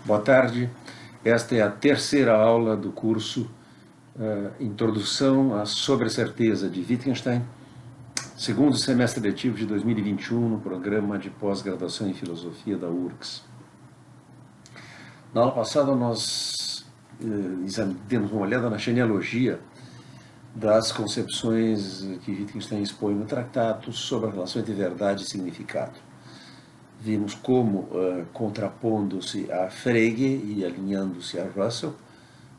Boa tarde. Esta é a terceira aula do curso Introdução à Sobrecerteza de Wittgenstein, segundo semestre letivo de 2021, no programa de pós-graduação em filosofia da URGS. Na aula passada, nós demos uma olhada na genealogia das concepções que Wittgenstein expõe no tratado sobre a relação entre verdade e significado. Vimos como, contrapondo-se a Frege e alinhando-se a Russell,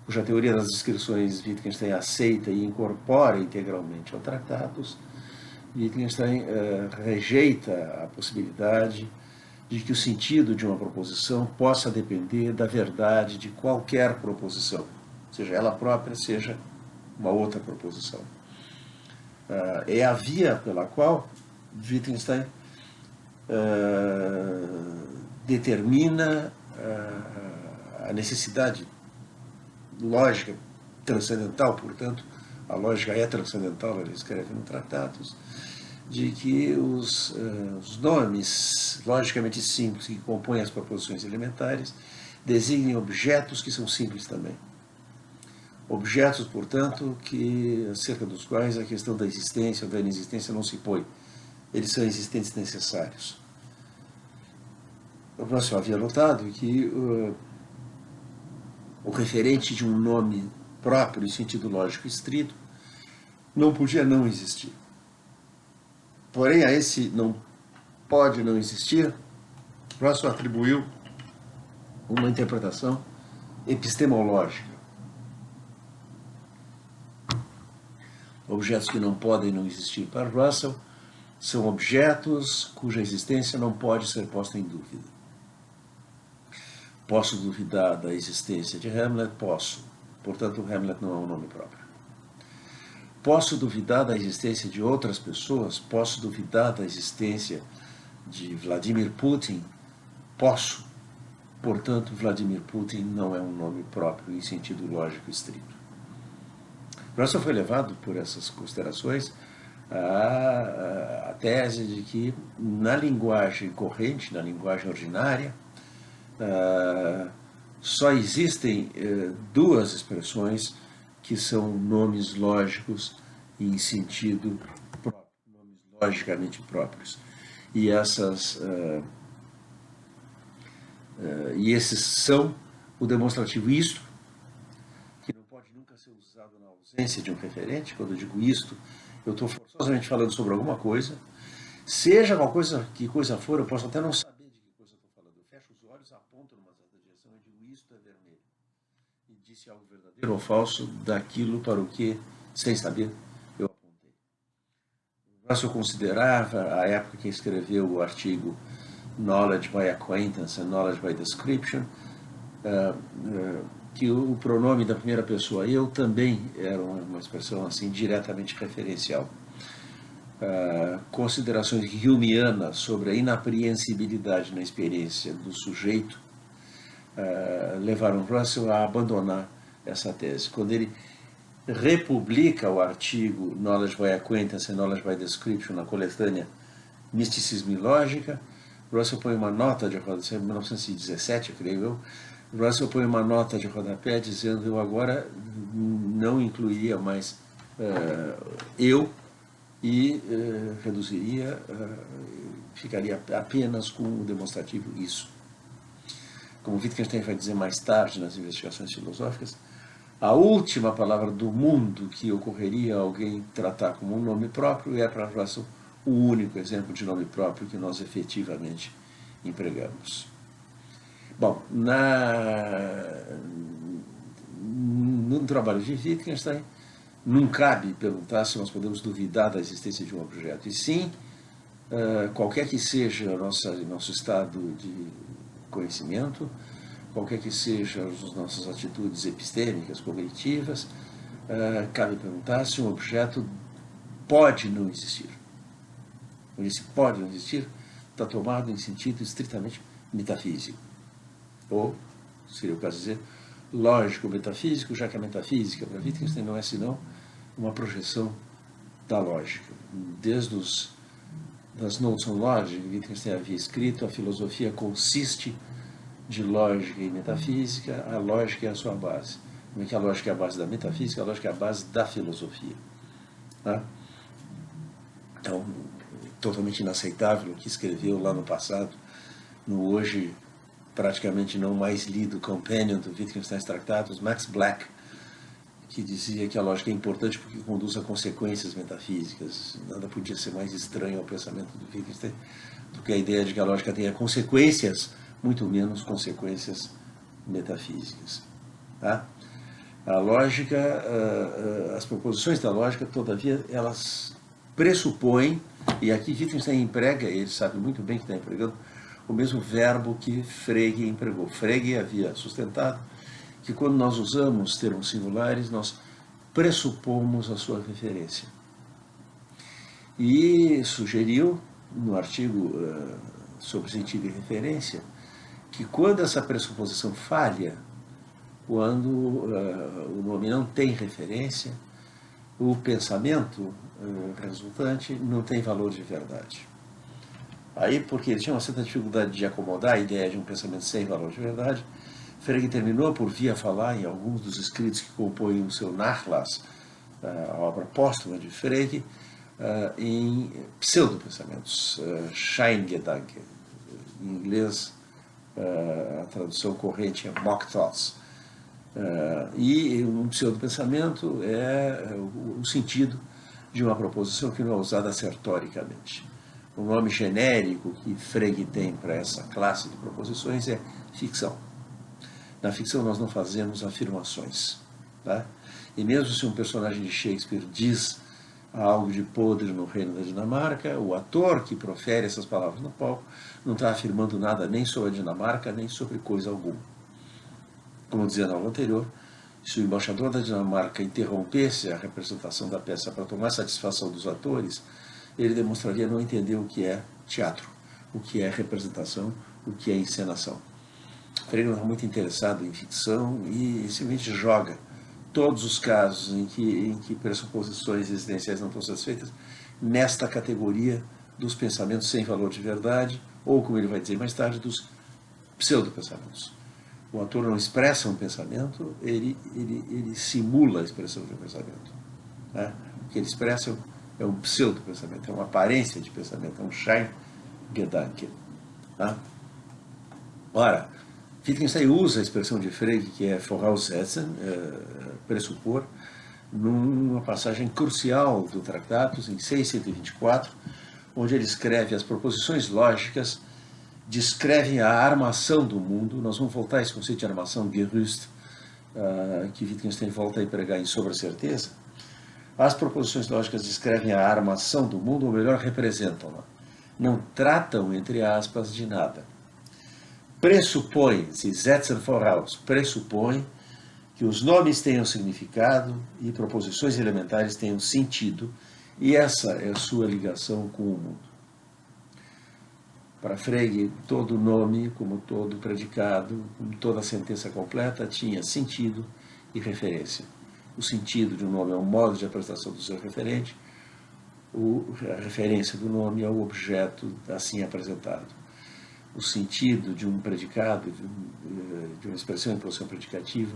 cuja teoria das descrições Wittgenstein aceita e incorpora integralmente ao Tratados, Wittgenstein rejeita a possibilidade de que o sentido de uma proposição possa depender da verdade de qualquer proposição, seja ela própria, seja uma outra proposição. É a via pela qual Wittgenstein determina a necessidade lógica transcendental, portanto, a lógica é transcendental, ele escreve no Tratados, de que os nomes logicamente simples que compõem as proposições elementares designem objetos que são simples também. Objetos, portanto, acerca dos quais a questão da existência ou da inexistência não se põe. Eles são existentes necessários. O Russell havia notado que o referente de um nome próprio em sentido lógico estrito não podia não existir. Porém, a esse não pode não existir, Russell atribuiu uma interpretação epistemológica. Objetos que não podem não existir para Russell são objetos cuja existência não pode ser posta em dúvida. Posso duvidar da existência de Hamlet? Posso. Portanto, Hamlet não é um nome próprio. Posso duvidar da existência de outras pessoas? Posso duvidar da existência de Vladimir Putin? Posso. Portanto, Vladimir Putin não é um nome próprio em sentido lógico estrito. Russell foi levado por essas considerações a tese de que na linguagem corrente, na linguagem ordinária, só existem duas expressões que são nomes lógicos em sentido próprio, nomes logicamente próprios. E esses são o demonstrativo isto, que não pode nunca ser usado na ausência de um referente. Quando eu digo isto, eu estou forçosamente falando sobre alguma coisa, seja qual coisa, que coisa for, eu posso até não saber de que coisa eu estou falando. Eu fecho os olhos, aponto numa certa direção e digo isto é vermelho. E disse algo verdadeiro ou falso daquilo para o que, sem saber, eu apontei. Russell considerava, a época que escreveu o artigo Knowledge by Acquaintance and Knowledge by Description, que o pronome da primeira pessoa eu também era uma expressão assim diretamente referencial. Considerações humeanas sobre a inapreensibilidade na experiência do sujeito levaram Russell a abandonar essa tese. Quando ele republica o artigo Knowledge by Acquaintance and Knowledge by Description na coletânea Misticismo e Lógica, Russell põe uma nota de rodapé, em 1917, creio eu, Russell põe uma nota de rodapé dizendo que eu agora não incluiria mais eu e reduziria, ficaria apenas com o demonstrativo isso. Como Wittgenstein vai dizer mais tarde nas investigações filosóficas, a última palavra do mundo que ocorreria a alguém tratar como um nome próprio é para Russell o único exemplo de nome próprio que nós efetivamente empregamos. Bom, no trabalho de Wittgenstein, não cabe perguntar se nós podemos duvidar da existência de um objeto. E sim, qualquer que seja nosso estado de conhecimento, qualquer que sejam as nossas atitudes epistêmicas, cognitivas, cabe perguntar se um objeto pode não existir. Esse pode não existir está tomado em sentido estritamente metafísico. Ou, seria o caso de dizer, lógico-metafísico, já que a metafísica para Wittgenstein não é senão uma projeção da lógica. Desde das Notes on Logic, Wittgenstein havia escrito, a filosofia consiste de lógica e metafísica, a lógica é a sua base. Não é que a lógica é a base da metafísica, a lógica é a base da filosofia. Tá? Então, totalmente inaceitável o que escreveu lá no passado, no hoje praticamente não mais lido Companion do Wittgenstein's Tractatus, Max Black, que dizia que a lógica é importante porque conduz a consequências metafísicas. Nada podia ser mais estranho ao pensamento do Wittgenstein do que a ideia de que a lógica tenha consequências, muito menos consequências metafísicas. Tá? A lógica, as proposições da lógica, todavia, elas pressupõem, e aqui Wittgenstein emprega, ele sabe muito bem que está empregando, o mesmo verbo que Frege empregou. Frege havia sustentado que quando nós usamos termos singulares, nós pressupomos a sua referência. E sugeriu, no artigo sobre sentido e referência, que quando essa pressuposição falha, quando o nome não tem referência, o pensamento resultante não tem valor de verdade. Aí, porque ele tinha uma certa dificuldade de acomodar a ideia de um pensamento sem valor de verdade, Frege terminou por vir a falar em alguns dos escritos que compõem o seu Nachlass, a obra póstuma de Frege, em pseudo-pensamentos, Scheingedanken. Em inglês, a tradução corrente é mock thoughts. E um pseudo-pensamento é o sentido de uma proposição que não é usada acertoricamente. O nome genérico que Frege tem para essa classe de proposições é ficção. Na ficção nós não fazemos afirmações. Tá? E mesmo se um personagem de Shakespeare diz algo de podre no reino da Dinamarca, o ator que profere essas palavras no palco não está afirmando nada nem sobre a Dinamarca, nem sobre coisa alguma. Como dizia na aula anterior, se o embaixador da Dinamarca interrompesse a representação da peça para tomar satisfação dos atores, ele demonstraria não entender o que é teatro, o que é representação, o que é encenação. Frege não está muito interessado em ficção e simplesmente joga todos os casos em que pressuposições existenciais não estão satisfeitas nesta categoria dos pensamentos sem valor de verdade, ou, como ele vai dizer mais tarde, dos pseudo-pensamentos. O ator não expressa um pensamento, ele simula a expressão de um pensamento. Né? O que ele expressa é um pseudo-pensamento, é uma aparência de pensamento, é um Scheingedanken. Tá? Ora, Wittgenstein usa a expressão de Frege, que é voraussetzen, pressupor, numa passagem crucial do Tractatus, em 624, onde ele escreve: as proposições lógicas descrevem a armação do mundo. Nós vamos voltar a esse conceito de armação, Gerüst, que Wittgenstein volta a empregar em Sobre a Certeza. As proposições lógicas descrevem a armação do mundo, ou melhor, representam-la. Não tratam, entre aspas, de nada. Pressupõe, se setzen voraus, pressupõe que os nomes tenham significado e proposições elementares tenham sentido, e essa é a sua ligação com o mundo. Para Frege, todo nome, como todo predicado, como toda sentença completa, tinha sentido e referência. O sentido de um nome é um modo de apresentação do seu referente, a referência do nome é o objeto assim apresentado. O sentido de um predicado, de uma expressão em posição predicativa,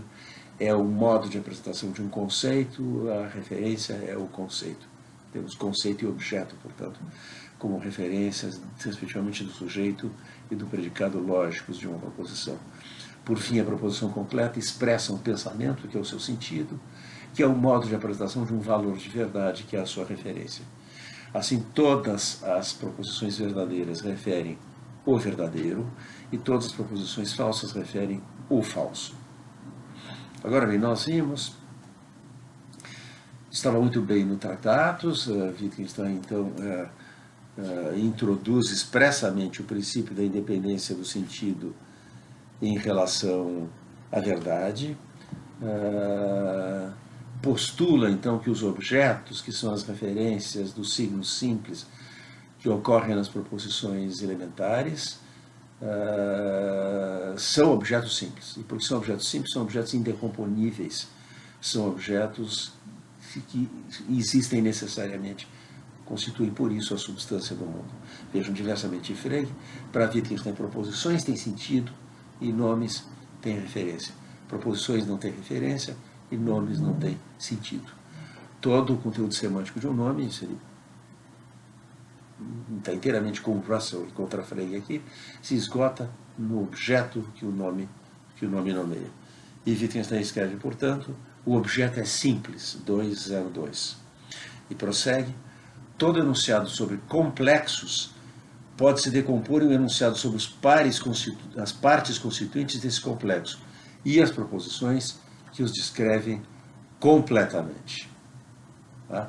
é o modo de apresentação de um conceito, a referência é o conceito. Temos conceito e objeto, portanto, como referências, respectivamente, do sujeito e do predicado lógicos de uma proposição. Por fim, a proposição completa expressa um pensamento, que é o seu sentido, que é o modo de apresentação de um valor de verdade, que é a sua referência. Assim, todas as proposições verdadeiras referem o verdadeiro, e todas as proposições falsas referem o falso. Agora bem, nós vimos, estava muito bem no Tractatus, Wittgenstein então introduz expressamente o princípio da independência do sentido em relação à verdade, postula então que os objetos, que são as referências dos signos simples, que ocorrem nas proposições elementares, são objetos simples. E porque são objetos simples, são objetos indecomponíveis, são objetos que existem necessariamente, constituem por isso a substância do mundo. Vejam, diversamente de Frege, para Wittgenstein proposições têm sentido, e nomes têm referência. Proposições não têm referência e nomes não têm sentido. Todo o conteúdo semântico de um nome, está inteiramente com Russell e contra Frege aqui, se esgota no objeto que o nome nomeia. E Wittgenstein escreve, portanto, o objeto é simples, 202. E prossegue, todo enunciado sobre complexos pode se decompor em um enunciado sobre as partes constituintes desse complexo e as proposições que os descrevem completamente. Tá?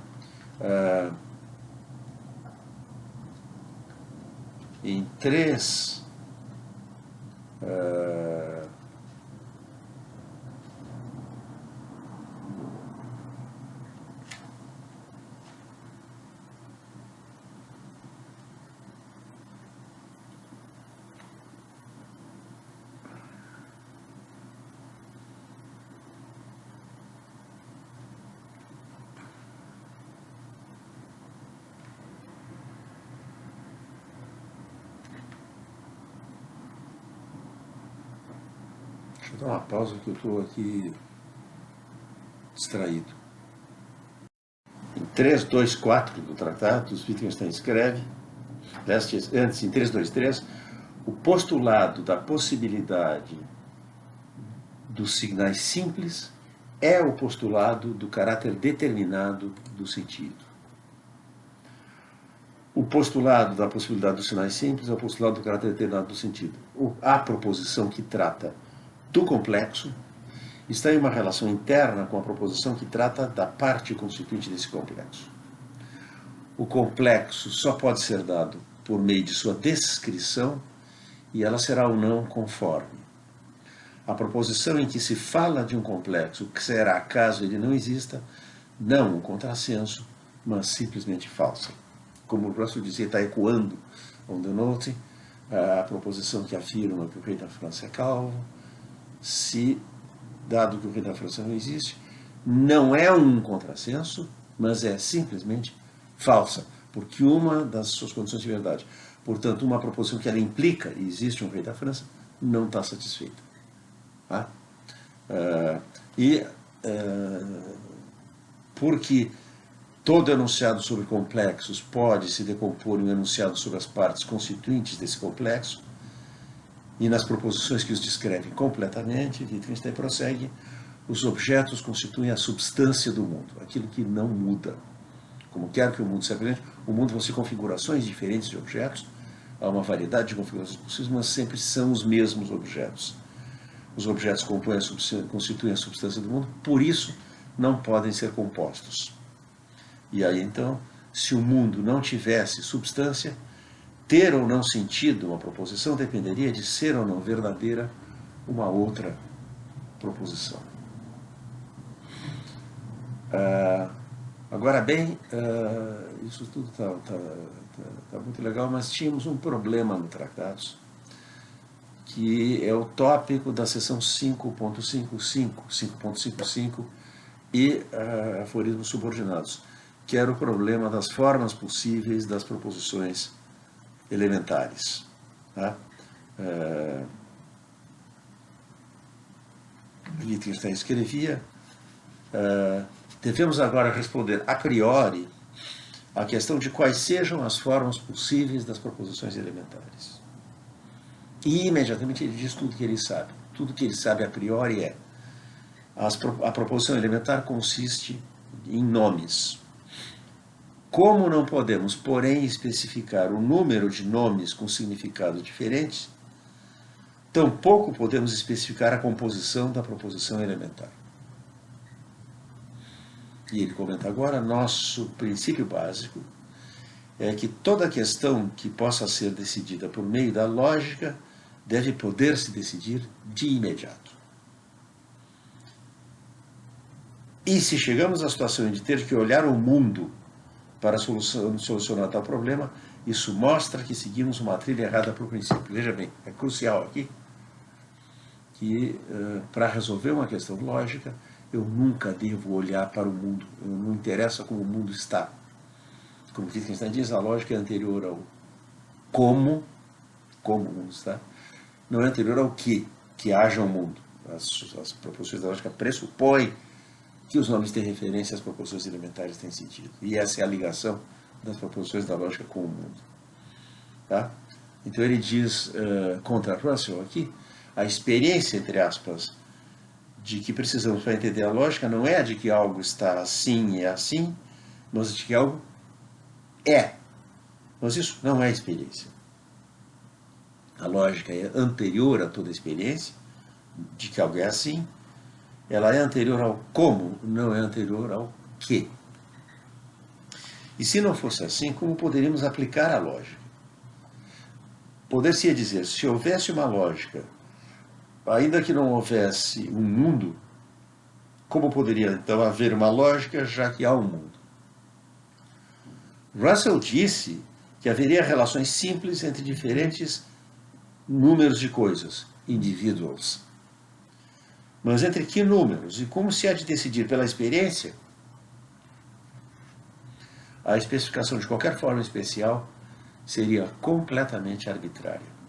Em três Deixa eu dar uma pausa que eu estou aqui distraído. Em 3.2.4 do tratado, Wittgenstein escreve, antes, em 3.2.3, o postulado da possibilidade dos signais simples é o postulado do caráter determinado do sentido. O postulado da possibilidade dos sinais simples é o postulado do caráter determinado do sentido. A proposição que trata do complexo está em uma relação interna com a proposição que trata da parte constituinte desse complexo. O complexo só pode ser dado por meio de sua descrição e ela será ou não conforme. A proposição em que se fala de um complexo, que será caso ele não exista, não um contrassenso, mas simplesmente falsa. Como o Russell dizia, está ecoando on the note, a proposição que afirma que o rei da França é calvo, se, dado que o rei da França não existe, não é um contrassenso, mas é simplesmente falsa, porque uma das suas condições de verdade. Portanto, uma proposição que ela implica, e existe um rei da França, não está satisfeita. Tá? Porque todo enunciado sobre complexos pode se decompor em um enunciado sobre as partes constituintes desse complexo, e nas proposições que os descrevem completamente, Wittgenstein prossegue, os objetos constituem a substância do mundo, aquilo que não muda. Como quer que o mundo se apresente, o mundo vão ser configurações diferentes de objetos, há uma variedade de configurações possíveis, mas sempre são os mesmos objetos. Os objetos constituem a substância do mundo, por isso não podem ser compostos. E aí então, se o mundo não tivesse substância, ter ou não sentido uma proposição dependeria de ser ou não verdadeira uma outra proposição. Agora bem, isso tudo está muito legal, mas tínhamos um problema no Tratados, que é o tópico da seção 5.55 e aforismos subordinados, que era o problema das formas possíveis das proposições elementares. Tá? Wittgenstein escrevia, devemos agora responder a priori a questão de quais sejam as formas possíveis das proposições elementares. E imediatamente ele diz tudo que ele sabe. Tudo que ele sabe a priori é a proposição elementar consiste em nomes. Como não podemos, porém, especificar o número de nomes com significados diferentes, tampouco podemos especificar a composição da proposição elementar. E ele comenta agora, nosso princípio básico é que toda questão que possa ser decidida por meio da lógica deve poder se decidir de imediato. E se chegamos à situação de ter que olhar o mundo para solucionar tal problema, isso mostra que seguimos uma trilha errada para o princípio. Veja bem, é crucial aqui que para resolver uma questão lógica, eu nunca devo olhar para o mundo, não interessa como o mundo está. Como Wittgenstein diz, a lógica é anterior ao como o mundo está, não é anterior ao que. que haja um mundo. As proposições da lógica pressupõem que os nomes têm referência às proposições elementares têm sentido. E essa é a ligação das proposições da lógica com o mundo. Tá? Então ele diz, contra Russell aqui, a experiência, entre aspas, de que precisamos para entender a lógica não é a de que algo está assim e é assim, mas de que algo é. Mas isso não é experiência. A lógica é anterior a toda experiência de que algo é assim. Ela é anterior ao como, não é anterior ao que. E se não fosse assim, como poderíamos aplicar a lógica? Poder-se dizer, se houvesse uma lógica, ainda que não houvesse um mundo, como poderia então haver uma lógica, já que há um mundo? Russell disse que haveria relações simples entre diferentes números de coisas, individuals. Mas entre que números? E como se há de decidir pela experiência? A especificação de qualquer forma especial seria completamente arbitrária.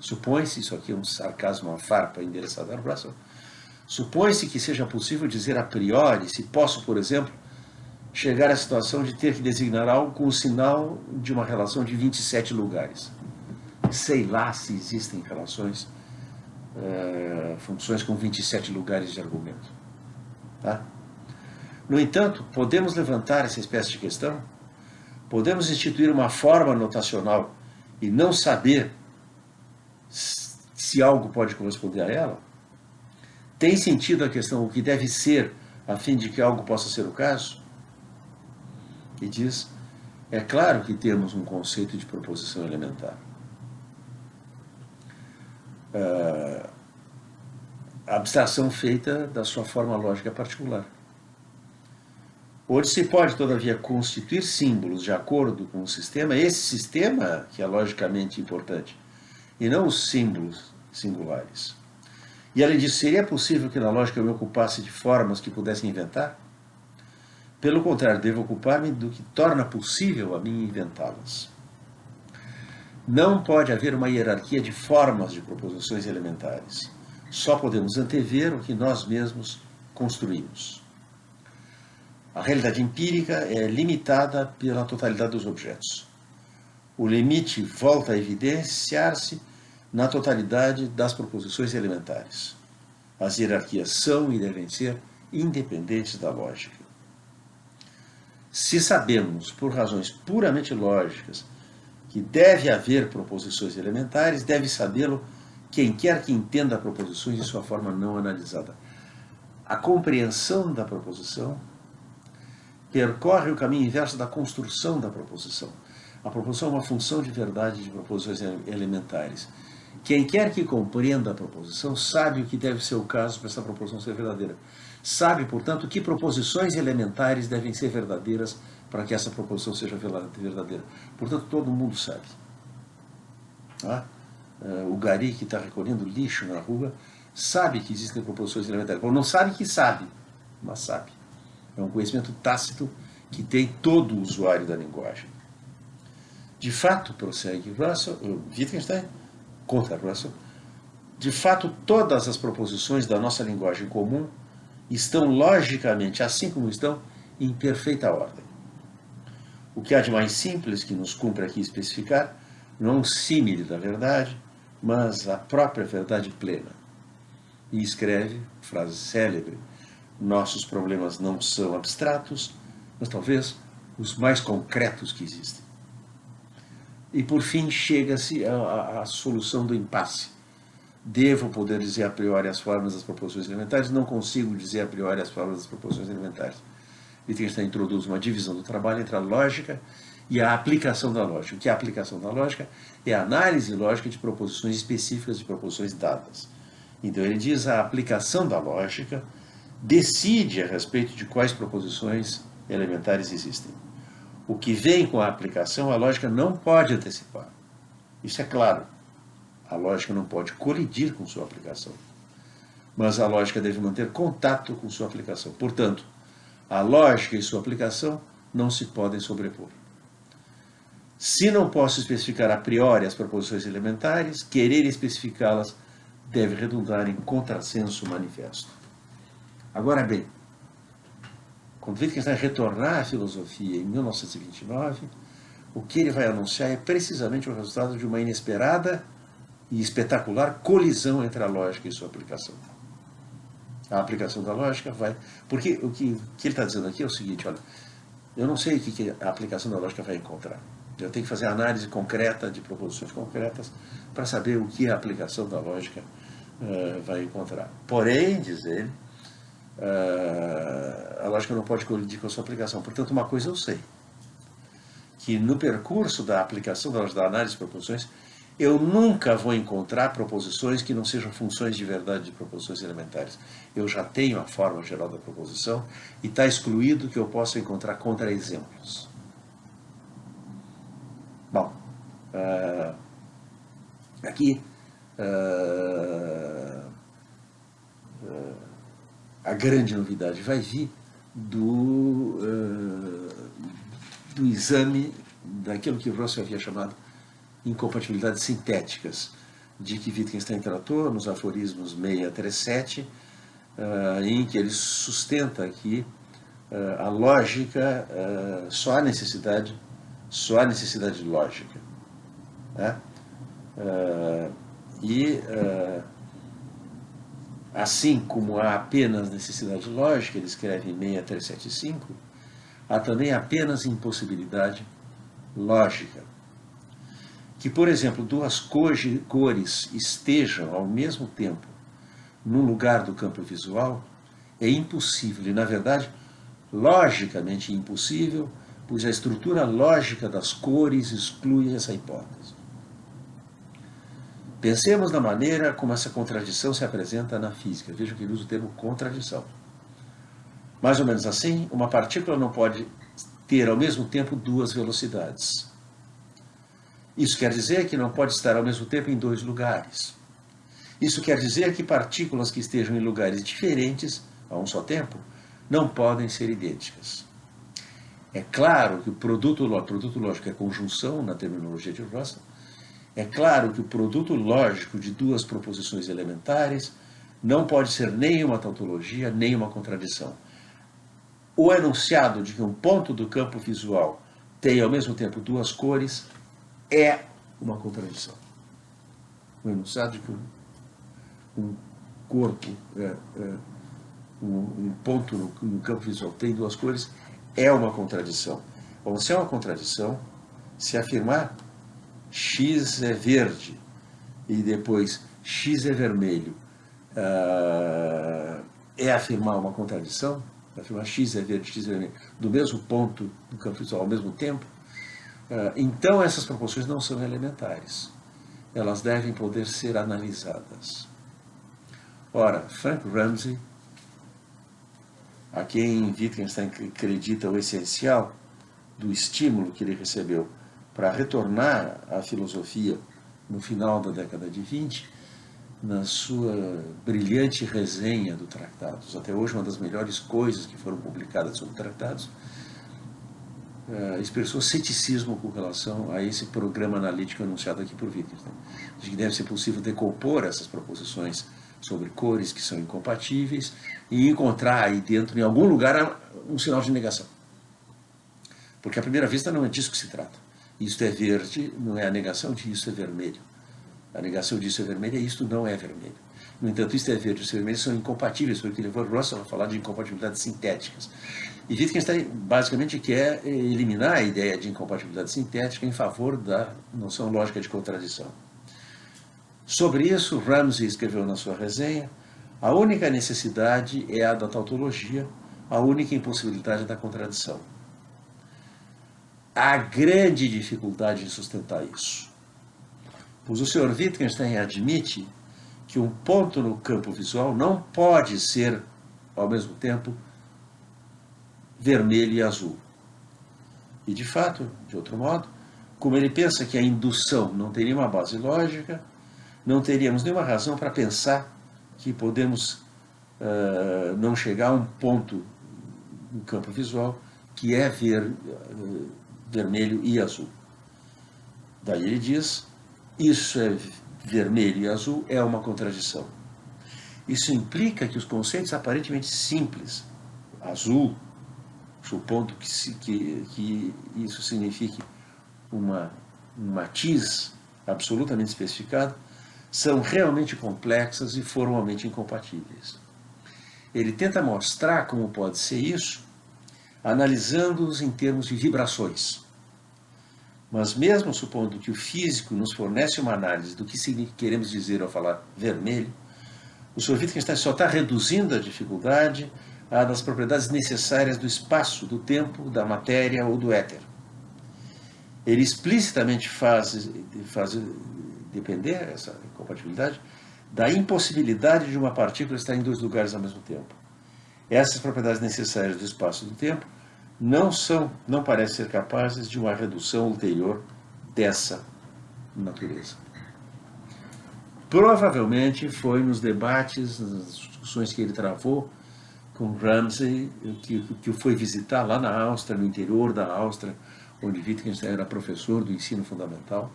Supõe-se, isso aqui é um sarcasmo, uma farpa endereçada a Russell, supõe-se que seja possível dizer a priori se posso, por exemplo, chegar à situação de ter que designar algo com o sinal de uma relação de 27 lugares. Sei lá se existem relações, funções com 27 lugares de argumento. Tá? No entanto, podemos levantar essa espécie de questão? Podemos instituir uma forma notacional e não saber se algo pode corresponder a ela? Tem sentido a questão o que deve ser a fim de que algo possa ser o caso? E diz, é claro que temos um conceito de proposição elementar. A abstração feita da sua forma lógica particular. Onde se pode, todavia, constituir símbolos de acordo com o sistema, esse sistema que é logicamente importante, e não os símbolos singulares. E além disso, seria possível que na lógica eu me ocupasse de formas que pudessem inventar? Pelo contrário, devo ocupar-me do que torna possível a mim inventá-las. Não pode haver uma hierarquia de formas de proposições elementares. Só podemos antever o que nós mesmos construímos. A realidade empírica é limitada pela totalidade dos objetos. O limite volta a evidenciar-se na totalidade das proposições elementares. As hierarquias são e devem ser independentes da lógica. Se sabemos, por razões puramente lógicas, que deve haver proposições elementares, deve sabê-lo quem quer que entenda proposições de sua forma não analisada. A compreensão da proposição percorre o caminho inverso da construção da proposição. A proposição é uma função de verdade de proposições elementares. Quem quer que compreenda a proposição sabe o que deve ser o caso para essa proposição ser verdadeira. Sabe, portanto, que proposições elementares devem ser verdadeiras para que essa proposição seja verdadeira. Portanto, todo mundo sabe. Tá? O gari que está recolhendo lixo na rua sabe que existem proposições elementares. Ou não sabe que sabe, mas sabe. É um conhecimento tácito que tem todo usuário da linguagem. De fato, prossegue Wittgenstein, contra Russell, de fato, todas as proposições da nossa linguagem comum estão logicamente, assim como estão, em perfeita ordem. O que há de mais simples que nos cumpre aqui especificar não é um símile da verdade, mas a própria verdade plena. E escreve, frase célebre, nossos problemas não são abstratos, mas talvez os mais concretos que existem. E por fim chega-se à solução do impasse. Devo poder dizer a priori as formas das proposições elementares, não consigo dizer a priori as formas das proposições elementares. Wittgenstein introduz uma divisão do trabalho entre a lógica e a aplicação da lógica. O que é a aplicação da lógica? É a análise lógica de proposições específicas de proposições dadas. Então ele diz a aplicação da lógica decide a respeito de quais proposições elementares existem. O que vem com a aplicação, a lógica não pode antecipar. Isso é claro. A lógica não pode colidir com sua aplicação. Mas a lógica deve manter contato com sua aplicação. Portanto, a lógica e sua aplicação não se podem sobrepor. Se não posso especificar a priori as proposições elementares, querer especificá-las deve redundar em contrassenso manifesto. Agora bem, quando Wittgenstein retornar à filosofia em 1929, o que ele vai anunciar é precisamente o resultado de uma inesperada e espetacular colisão entre a lógica e sua aplicação. A aplicação da lógica vai... Porque o que ele está dizendo aqui é o seguinte, olha, eu não sei o que a aplicação da lógica vai encontrar. Eu tenho que fazer análise concreta de proposições concretas para saber o que a aplicação da lógica vai encontrar. Porém, diz ele, a lógica não pode colidir com a sua aplicação. Portanto, uma coisa eu sei, que no percurso da aplicação da análise de proposições, eu nunca vou encontrar proposições que não sejam funções de verdade de proposições elementares. Eu já tenho a forma geral da proposição e está excluído que eu possa encontrar contra-exemplos. Bom, aqui a grande novidade vai vir do exame daquilo que Russell havia chamado incompatibilidades sintéticas, de que Wittgenstein tratou nos aforismos 637, em que ele sustenta que a lógica só há necessidade lógica, né? Assim como há apenas necessidade lógica, ele escreve em 6375, há também apenas impossibilidade lógica. Que, por exemplo, duas cores estejam ao mesmo tempo num lugar do campo visual é impossível, e na verdade, logicamente impossível, pois a estrutura lógica das cores exclui essa hipótese. Pensemos na maneira como essa contradição se apresenta na física. Vejam que ele usa o termo contradição. Mais ou menos assim, uma partícula não pode ter ao mesmo tempo duas velocidades. Isso quer dizer que não pode estar ao mesmo tempo em dois lugares. Isso quer dizer que partículas que estejam em lugares diferentes, a um só tempo, não podem ser idênticas. É claro que o produto lógico é conjunção, na terminologia de Russell. É claro que o produto lógico de duas proposições elementares não pode ser nem uma tautologia, nem uma contradição. O enunciado de que um ponto do campo visual tem ao mesmo tempo duas cores é uma contradição. O enunciado de que um corpo, um ponto no campo visual tem duas cores é uma contradição. Bom, se é uma contradição, se afirmar X é verde e depois X é vermelho é afirmar uma contradição, afirmar X é verde, X é vermelho, do mesmo ponto do campo visual ao mesmo tempo, então essas proporções não são elementares. Elas devem poder ser analisadas. Ora, Frank Ramsey, a quem Wittgenstein acredita o essencial do estímulo que ele recebeu para retornar à filosofia no final da década de 20, na sua brilhante resenha do Tratados, até hoje uma das melhores coisas que foram publicadas sobre Tratados, expressou ceticismo com relação a esse programa analítico anunciado aqui por Wittgenstein, de que deve ser possível decompor essas proposições sobre cores que são incompatíveis e encontrar aí dentro, em algum lugar, um sinal de negação. Porque à primeira vista não é disso que se trata. Isto é verde, não é a negação de isto é vermelho. A negação disso é vermelho e isto não é vermelho. No entanto, isto é verde e isto é vermelho são incompatíveis, porque levou Russell a falar de incompatibilidades sintéticas. E Wittgenstein basicamente quer eliminar a ideia de incompatibilidade sintética em favor da noção lógica de contradição. Sobre isso, Ramsey escreveu na sua resenha: a única necessidade é a da tautologia, a única impossibilidade é da contradição. Há grande dificuldade em sustentar isso, pois o Sr. Wittgenstein admite que um ponto no campo visual não pode ser, ao mesmo tempo, vermelho e azul. E, de fato, de outro modo, como ele pensa que a indução não teria uma base lógica, não teríamos nenhuma razão para pensar que podemos não chegar a um ponto no campo visual que é vermelho e azul. Daí ele diz, isso é vermelho e azul é uma contradição. Isso implica que os conceitos aparentemente simples, azul, supondo que isso signifique um matiz absolutamente especificado, são realmente complexas e formalmente incompatíveis. Ele tenta mostrar como pode ser isso, analisando-os em termos de vibrações. Mas mesmo supondo que o físico nos fornece uma análise do que queremos dizer ao falar vermelho, o Sr. Wittgenstein só está reduzindo a dificuldade à das propriedades necessárias do espaço, do tempo, da matéria ou do éter. Ele explicitamente faz depender essa incompatibilidade da impossibilidade de uma partícula estar em dois lugares ao mesmo tempo. Essas propriedades necessárias do espaço e do tempo não parecem ser capazes de uma redução ulterior dessa natureza. Provavelmente foi nos debates, nas discussões que ele travou com Ramsay, que o foi visitar lá na Áustria, no interior da Áustria, onde Wittgenstein era professor do ensino fundamental,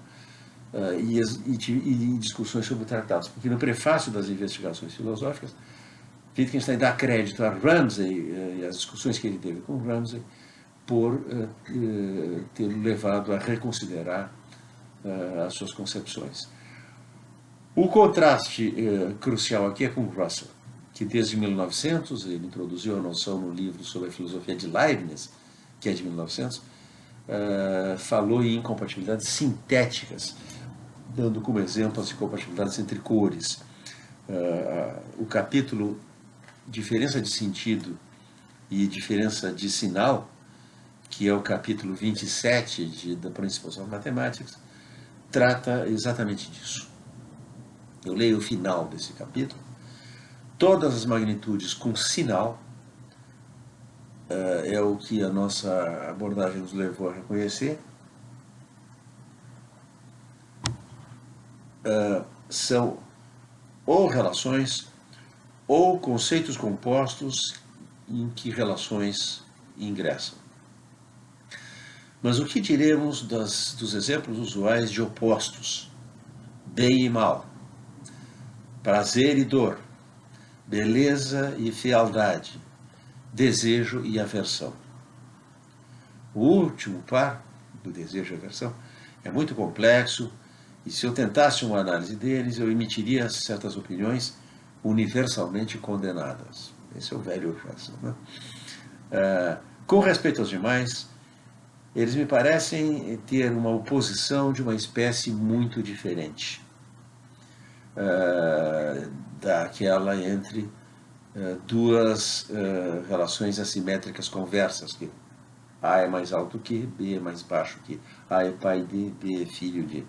e discussões sobre tratados. Porque no prefácio das investigações filosóficas, Wittgenstein dá crédito a Ramsay e as discussões que ele teve com Ramsay por ter levado a reconsiderar as suas concepções. O contraste crucial aqui é com Russell, que desde 1900, ele introduziu a noção no livro sobre a filosofia de Leibniz, que é de 1900, falou em incompatibilidades sintéticas, dando como exemplo as incompatibilidades entre cores. O capítulo Diferença de Sentido e Diferença de Sinal, que é o capítulo 27 da Principles of Mathematics, trata exatamente disso. Eu leio o final desse capítulo. Todas as magnitudes com sinal, é o que a nossa abordagem nos levou a reconhecer, são ou relações ou conceitos compostos em que relações ingressam. Mas o que diremos dos exemplos usuais de opostos? Bem e mal, prazer e dor, beleza e fealdade, desejo e aversão. O último par, do desejo e aversão, é muito complexo, e se eu tentasse uma análise deles, eu emitiria certas opiniões universalmente condenadas. Esse é o velho Russell, né? Com respeito aos demais, eles me parecem ter uma oposição de uma espécie muito diferente daquela entre duas relações assimétricas conversas, que A é mais alto que, B é mais baixo que, A é pai de, B é filho de.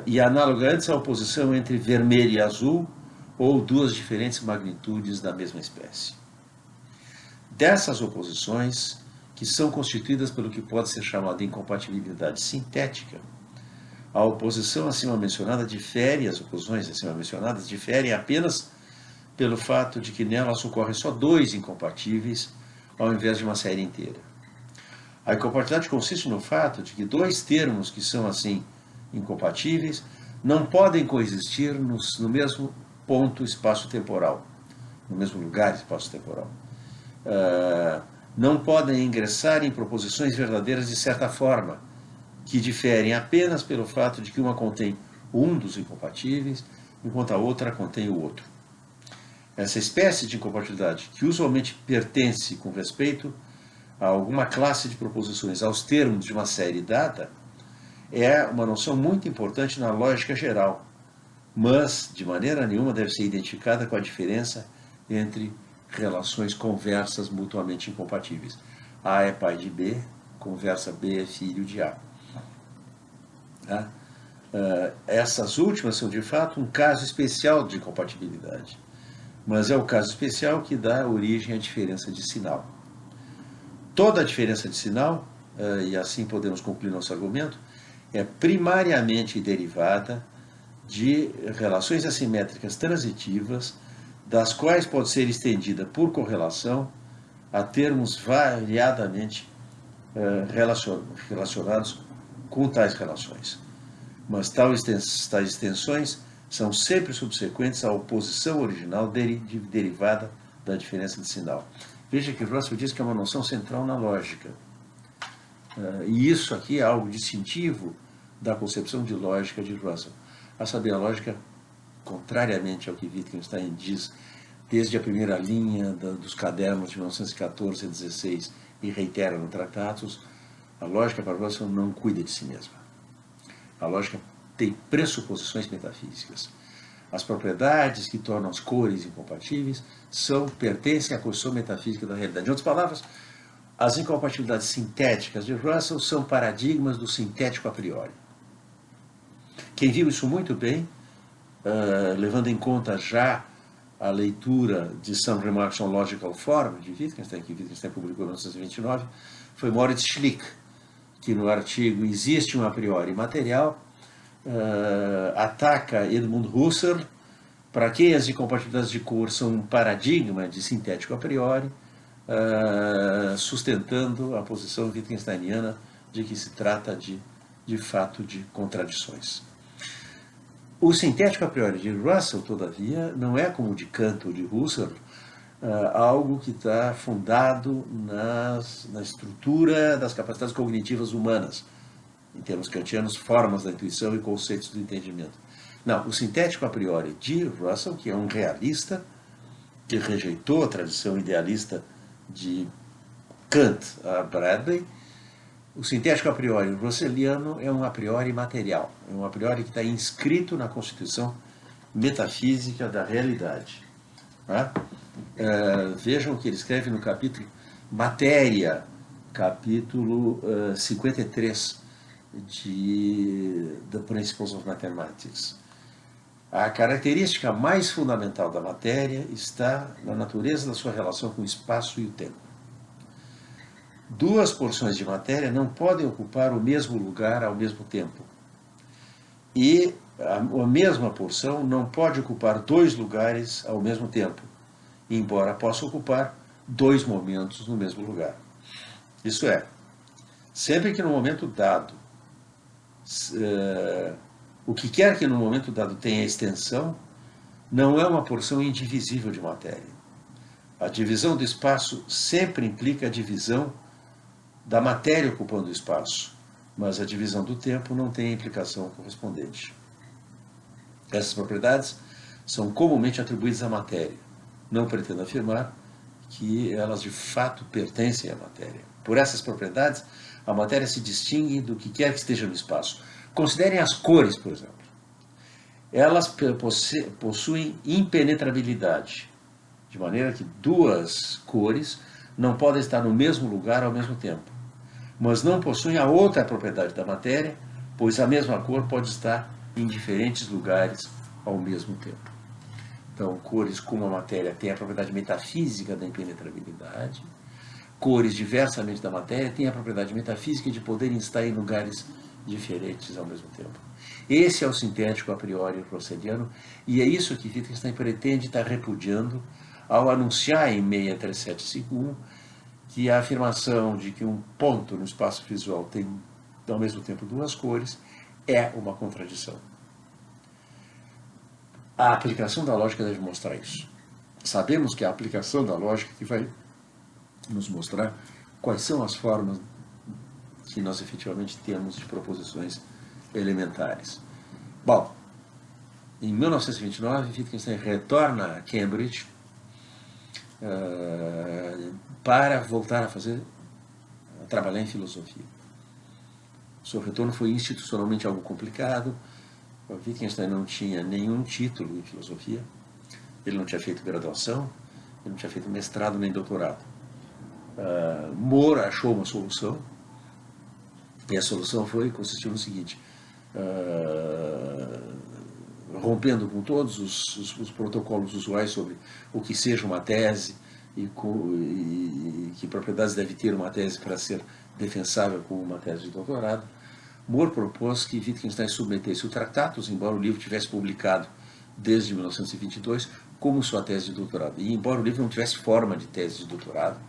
E análoga antes à oposição entre vermelho e azul, ou duas diferentes magnitudes da mesma espécie. Dessas oposições, que são constituídas pelo que pode ser chamado de incompatibilidade sintética, a oposição acima mencionada difere, as oposições acima mencionadas diferem apenas pelo fato de que nelas ocorrem só dois incompatíveis, ao invés de uma série inteira. A incompatibilidade consiste no fato de que dois termos que são assim incompatíveis não podem coexistir no mesmo ponto espaço-temporal, no mesmo lugar espaço-temporal. Não podem ingressar em proposições verdadeiras de certa forma, que diferem apenas pelo fato de que uma contém um dos incompatíveis, enquanto a outra contém o outro. Essa espécie de incompatibilidade, que usualmente pertence com respeito a alguma classe de proposições aos termos de uma série dada, é uma noção muito importante na lógica geral, mas de maneira nenhuma deve ser identificada com a diferença entre relações conversas mutuamente incompatíveis. A é pai de B, conversa B é filho de A. Essas últimas são de fato um caso especial de incompatibilidade, mas é o caso especial que dá origem à diferença de sinal. Toda a diferença de sinal, e assim podemos concluir nosso argumento, é primariamente derivada de relações assimétricas transitivas, das quais pode ser estendida por correlação a termos variadamente relacionados com tais relações. mas tais extensões são sempre subsequentes à oposição original derivada da diferença de sinal. Veja que Russell diz que é uma noção central na lógica. E isso aqui é algo distintivo da concepção de lógica de Russell. A saber, a lógica, contrariamente ao que Wittgenstein diz desde a primeira linha dos cadernos de 1914 a 16 e reitera no Tratatus, a lógica para Russell não cuida de si mesma. A lógica tem pressuposições metafísicas. As propriedades que tornam as cores incompatíveis pertencem à construção metafísica da realidade. Em outras palavras, as incompatibilidades sintéticas de Russell são paradigmas do sintético a priori. Quem viu isso muito bem, levando em conta já a leitura de Some Remarks on Logical Form, de Wittgenstein, que Wittgenstein publicou em 1929, foi Moritz Schlick, que no artigo Existe um a priori material, ataca Edmund Husserl, para quem as incompatibilidades de cor são um paradigma de sintético a priori, sustentando a posição wittgensteiniana de que se trata de fato de contradições. O sintético a priori de Russell, todavia, não é como o de Kant ou de Husserl, algo que está fundado na estrutura das capacidades cognitivas humanas, em termos kantianos, formas da intuição e conceitos do entendimento. Não, o sintético a priori de Russell, que é um realista, que rejeitou a tradição idealista de Kant a Bradley, o sintético a priori russelliano é um a priori material, é um a priori que está inscrito na constituição metafísica da realidade. Vejam o que ele escreve no capítulo Matéria, capítulo 53 de The Principles of Mathematics. A característica mais fundamental da matéria está na natureza da sua relação com o espaço e o tempo. Duas porções de matéria não podem ocupar o mesmo lugar ao mesmo tempo. E a mesma porção não pode ocupar dois lugares ao mesmo tempo, embora possa ocupar dois momentos no mesmo lugar. Isso é, sempre que no momento dado, o que quer que no momento dado tenha extensão, não é uma porção indivisível de matéria. A divisão do espaço sempre implica a divisão da matéria ocupando o espaço, mas a divisão do tempo não tem a implicação correspondente. Essas propriedades são comumente atribuídas à matéria. Não pretendo afirmar que elas de fato pertencem à matéria. Por essas propriedades, a matéria se distingue do que quer que esteja no espaço. Considerem as cores, por exemplo. Elas possuem impenetrabilidade, de maneira que duas cores não podem estar no mesmo lugar ao mesmo tempo, mas não possuem a outra propriedade da matéria, pois a mesma cor pode estar em diferentes lugares ao mesmo tempo. Então, cores como a matéria têm a propriedade metafísica da impenetrabilidade, cores diversamente da matéria têm a propriedade metafísica de poderem estar em lugares diferentes ao mesmo tempo. Esse é o sintético a priori russelliano, e é isso que Wittgenstein pretende estar repudiando ao anunciar em 6375 que a afirmação de que um ponto no espaço visual tem ao mesmo tempo duas cores é uma contradição. A aplicação da lógica deve mostrar isso. Sabemos que é a aplicação da lógica que vai nos mostrar quais são as formas que nós efetivamente temos de proposições elementares. Bom, em 1929, Wittgenstein retorna a Cambridge para voltar a trabalhar em filosofia. O seu retorno foi institucionalmente algo complicado. Wittgenstein não tinha nenhum título em filosofia, ele não tinha feito graduação, ele não tinha feito mestrado nem doutorado. Moore achou uma solução, e a solução consistiu no seguinte: rompendo com todos os protocolos usuais sobre o que seja uma tese e que propriedades deve ter uma tese para ser defensável como uma tese de doutorado, Moore propôs que Wittgenstein submetesse o Tratatus, embora o livro tivesse publicado desde 1922, como sua tese de doutorado. E embora o livro não tivesse forma de tese de doutorado,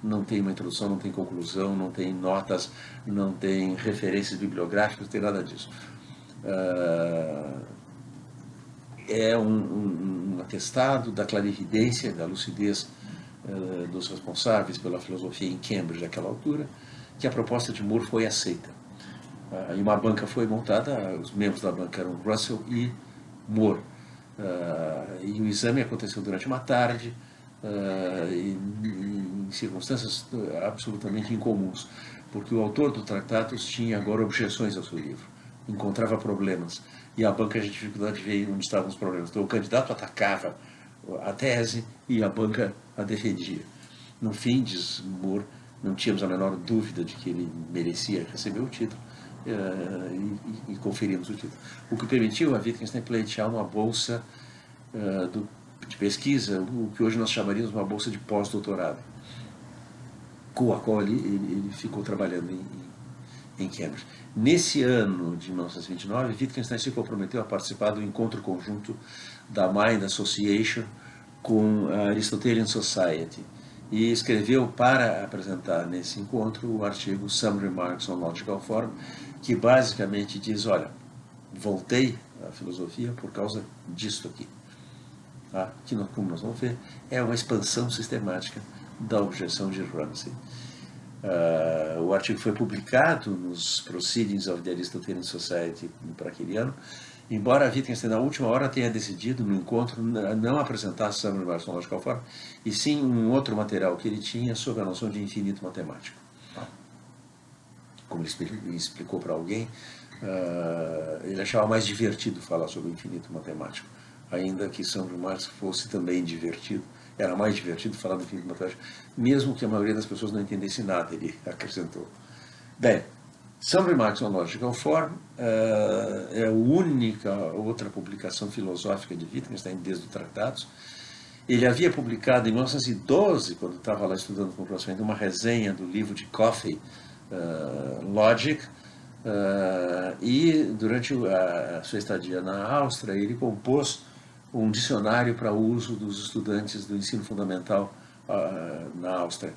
não tem uma introdução, não tem conclusão, não tem notas, não tem referências bibliográficas, não tem nada disso. É um atestado da clarividência, da lucidez dos responsáveis pela filosofia em Cambridge naquela altura, que a proposta de Moore foi aceita. E uma banca foi montada, os membros da banca eram Russell e Moore. E o exame aconteceu durante uma tarde, em circunstâncias absolutamente incomuns, porque o autor do Tratados tinha agora objeções ao seu livro, encontrava problemas, e a banca tinha dificuldade de ver onde estavam os problemas. Então o candidato atacava a tese e a banca a defendia. No fim, diz Moore, não tínhamos a menor dúvida de que ele merecia receber o título, e conferimos o título. O que permitiu a Wittgenstein pleitear uma bolsa de pesquisa, o que hoje nós chamaríamos uma bolsa de pós-doutorado, com a qual ele ficou trabalhando em Cambridge. Nesse ano de 1929, Wittgenstein se comprometeu a participar do encontro conjunto da Mind Association com a Aristotelian Society e escreveu para apresentar nesse encontro o artigo Some Remarks on Logical Form, que basicamente diz, olha, voltei à filosofia por causa disto aqui. Que, como nós vamos ver, é uma expansão sistemática da objeção de Ramsey. O artigo foi publicado nos Proceedings of the Aristotelian Society para aquele ano, embora Wittgenstein na última hora tenha decidido no encontro não apresentar Some Remarks on Logical Form, e sim um outro material que ele tinha sobre a noção de infinito matemático. Como ele explicou para alguém, ele achava mais divertido falar sobre o infinito matemático, ainda que Some Remarks fosse também divertido. Era mais divertido falar do infinito matemático, mesmo que a maioria das pessoas não entendesse nada, ele acrescentou. Bem, Some Remarks on Logical Form é a única outra publicação filosófica de Wittgenstein desde os Tratados. Ele havia publicado em 1912, quando estava lá estudando com o professor, uma resenha do livro de Coffey, Logic, e durante a sua estadia na Áustria, ele compôs um dicionário para uso dos estudantes do ensino fundamental na Áustria.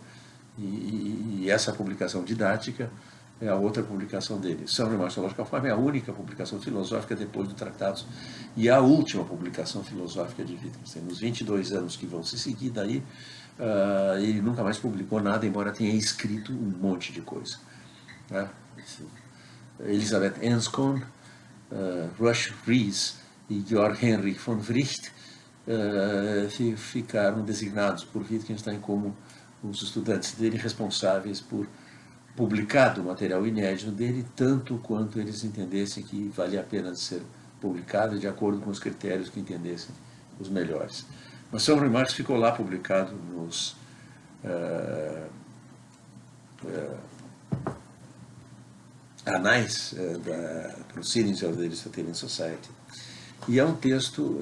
E essa publicação didática é a outra publicação dele. Some Remarks on Logical Form é a única publicação filosófica depois do Tratados e a última publicação filosófica de Wittgenstein. Nos 22 anos que vão se seguir daí, ele nunca mais publicou nada, embora tenha escrito um monte de coisa. Elizabeth Anscombe, Rush Rhys e Georg Heinrich von Wright ficaram designados por Wittgenstein como os estudantes dele responsáveis por publicar do material inédito dele, tanto quanto eles entendessem que valia a pena de ser publicado de acordo com os critérios que entendessem os melhores. Mas Some Remarks ficou lá publicado nos anais da Proceedings of the Aristotelian Society. E é um texto,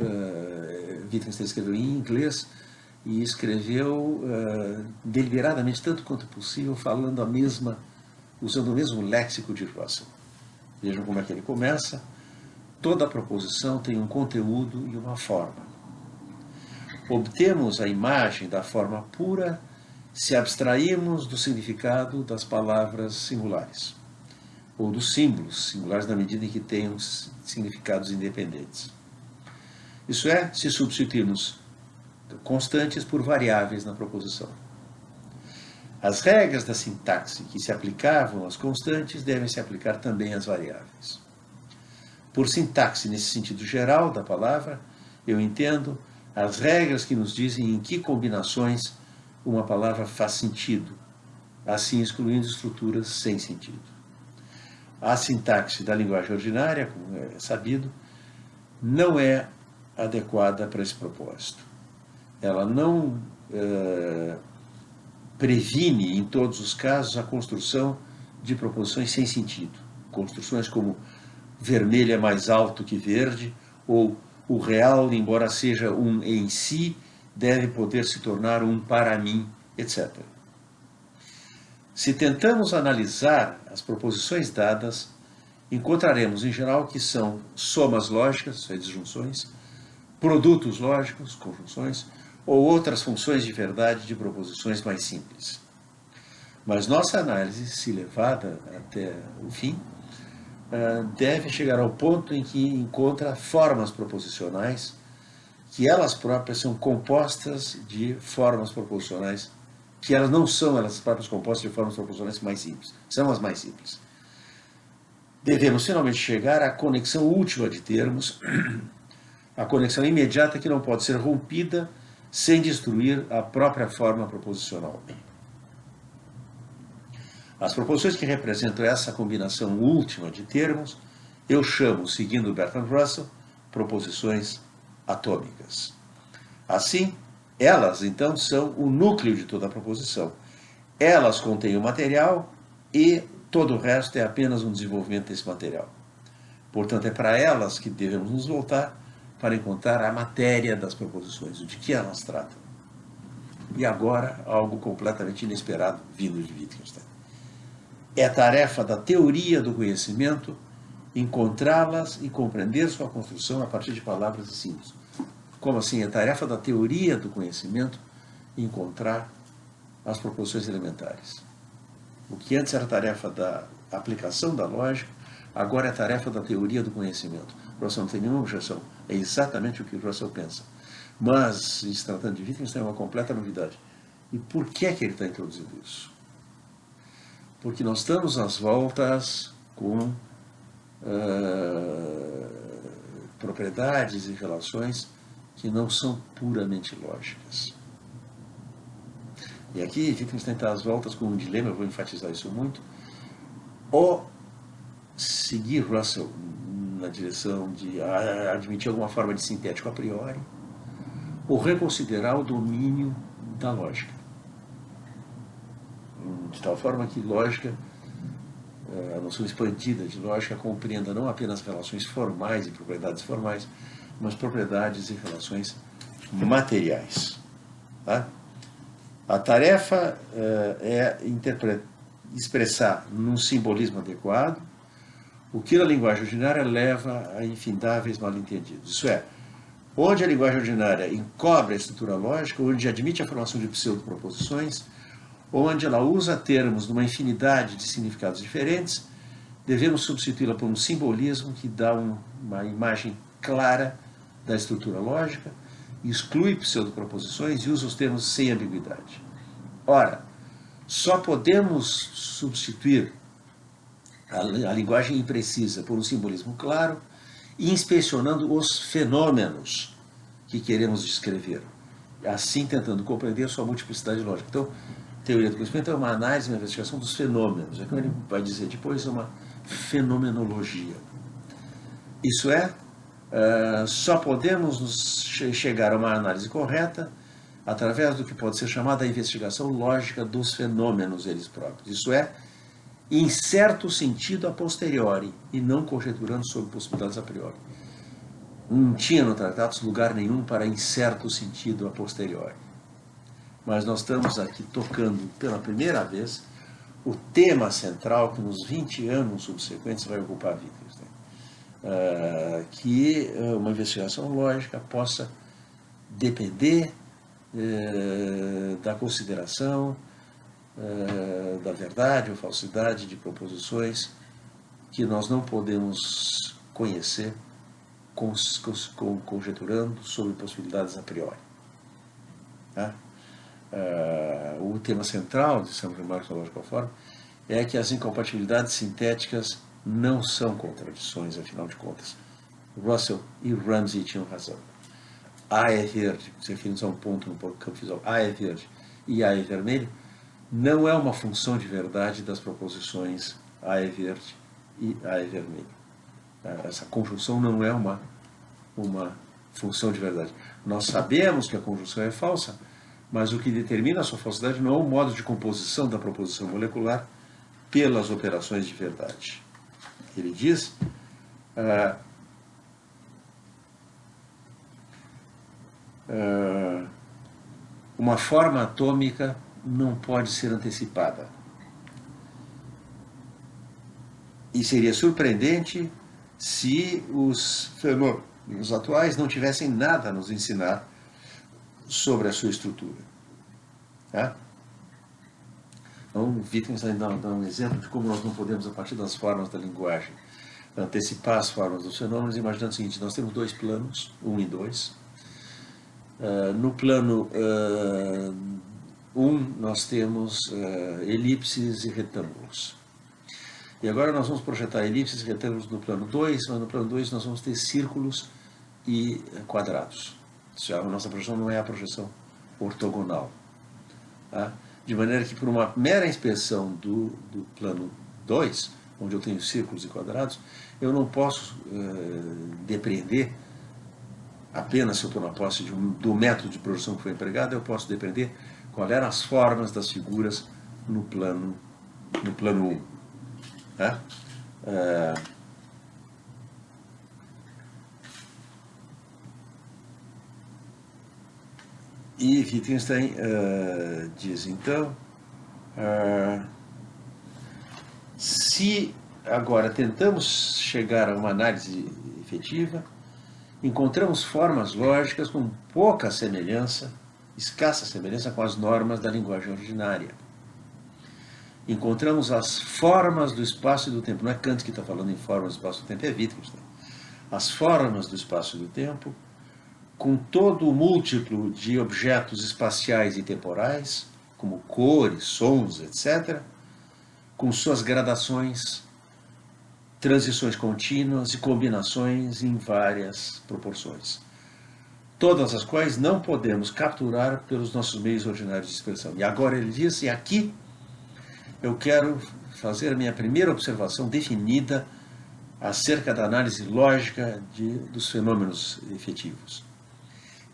Wittgenstein escreveu em inglês e escreveu deliberadamente, tanto quanto possível, falando usando o mesmo léxico de Russell. Vejam como é que ele começa. Toda proposição tem um conteúdo e uma forma. Obtemos a imagem da forma pura se abstrairmos do significado das palavras singulares, ou dos símbolos singulares na medida em que tenham significados independentes. Isso é, se substituirmos constantes por variáveis na proposição. As regras da sintaxe que se aplicavam às constantes devem se aplicar também às variáveis. Por sintaxe, nesse sentido geral da palavra, eu entendo as regras que nos dizem em que combinações uma palavra faz sentido, assim excluindo estruturas sem sentido. A sintaxe da linguagem ordinária, como é sabido, não é adequada para esse propósito. Ela não previne, em todos os casos, a construção de proposições sem sentido. Construções como vermelho é mais alto que verde, ou o real, embora seja um em si, deve poder se tornar um para mim, etc. Se tentamos analisar as proposições dadas, encontraremos, em geral, que são somas lógicas, disjunções, produtos lógicos, conjunções, ou outras funções de verdade de proposições mais simples. Mas nossa análise, se levada até o fim, deve chegar ao ponto em que encontra formas proposicionais que elas próprias são compostas de formas proposicionais, que elas não são elas próprias compostas de formas proposicionais mais simples, são as mais simples. Devemos finalmente chegar à conexão última de termos, a conexão imediata que não pode ser rompida sem destruir a própria forma proposicional. As proposições que representam essa combinação última de termos, eu chamo, seguindo Bertrand Russell, proposições atômicas. Assim, elas, então, são o núcleo de toda a proposição. Elas contêm o material e todo o resto é apenas um desenvolvimento desse material. Portanto, é para elas que devemos nos voltar para encontrar a matéria das proposições, de que elas tratam. E agora, algo completamente inesperado vindo de Wittgenstein. É tarefa da teoria do conhecimento encontrá-las e compreender sua construção a partir de palavras e símbolos. Como assim? É tarefa da teoria do conhecimento encontrar as proposições elementares. O que antes era tarefa da aplicação da lógica, agora é tarefa da teoria do conhecimento. Russell não tem nenhuma objeção. É exatamente o que Russell pensa. Mas, se tratando de Wittgenstein, é uma completa novidade. E por que é que ele está introduzindo isso? Porque nós estamos às voltas com propriedades e relações que não são puramente lógicas. E aqui Wittgenstein está às voltas com um dilema, eu vou enfatizar isso muito, ou seguir Russell na direção de admitir alguma forma de sintético a priori, ou reconsiderar o domínio da lógica. De tal forma que lógica, a noção expandida de lógica, compreenda não apenas relações formais e propriedades formais, mas propriedades e relações materiais. Tá? A tarefa é expressar num simbolismo adequado o que na linguagem ordinária leva a infindáveis mal-entendidos. Isso é, onde a linguagem ordinária encobre a estrutura lógica, onde admite a formação de pseudoproposições, onde ela usa termos numa infinidade de significados diferentes, devemos substituí-la por um simbolismo que dá uma imagem clara da estrutura lógica, exclui pseudoproposições e usa os termos sem ambiguidade. Ora, só podemos substituir a linguagem imprecisa por um simbolismo claro, inspecionando os fenômenos que queremos descrever, assim tentando compreender sua multiplicidade lógica. Então, teoria do conhecimento é uma análise, uma investigação dos fenômenos. É como ele vai dizer depois, é uma fenomenologia. Isso é, só podemos chegar a uma análise correta através do que pode ser chamada a investigação lógica dos fenômenos eles próprios. Isso é, em certo sentido a posteriori, e não conjecturando sobre possibilidades a priori. Não tinha no Tratados lugar nenhum para em certo sentido a posteriori. Mas nós estamos aqui tocando pela primeira vez o tema central que nos 20 anos subsequentes vai ocupar a Wittgenstein. Que uma investigação lógica possa depender da consideração da verdade ou falsidade de proposições que nós não podemos conhecer conjecturando sobre possibilidades a priori. Tá? O tema central de São Remarques da Lógica Forma é que as incompatibilidades sintéticas não são contradições, afinal de contas. Russell e Ramsey tinham razão. A é verde, se referimos a um ponto no campo visual, A é verde e A é vermelho, não é uma função de verdade das proposições A é verde e A é vermelho. Essa conjunção não é uma função de verdade. Nós sabemos que a conjunção é falsa, mas o que determina a sua falsidade não é o modo de composição da proposição molecular pelas operações de verdade. Ele diz uma forma atômica não pode ser antecipada. E seria surpreendente se os fenômenos atuais não tivessem nada a nos ensinar sobre a sua estrutura. Tá? Então, Wittgenstein dá um exemplo de como nós não podemos, a partir das formas da linguagem, antecipar as formas dos fenômenos, imaginando o seguinte: nós temos dois planos, 1 e 2. No plano 1, nós temos elipses e retângulos. E agora nós vamos projetar elipses e retângulos no plano 2, mas no plano 2 nós vamos ter círculos e quadrados. A nossa projeção não é a projeção ortogonal. Tá? De maneira que, por uma mera inspeção do plano 2, onde eu tenho círculos e quadrados, eu não posso depreender, apenas se eu estou na posse do método de projeção que foi empregado, eu posso depreender quais eram as formas das figuras no plano 1. Tá? E Wittgenstein diz, então, se agora tentamos chegar a uma análise efetiva, encontramos formas lógicas com pouca semelhança, escassa semelhança com as normas da linguagem ordinária. Encontramos as formas do espaço e do tempo. Não é Kant que está falando em formas do espaço e do tempo, é Wittgenstein. As formas do espaço e do tempo, com todo o múltiplo de objetos espaciais e temporais, como cores, sons, etc., com suas gradações, transições contínuas e combinações em várias proporções, todas as quais não podemos capturar pelos nossos meios ordinários de expressão. E agora ele diz, e aqui eu quero fazer a minha primeira observação definida acerca da análise lógica dos fenômenos efetivos.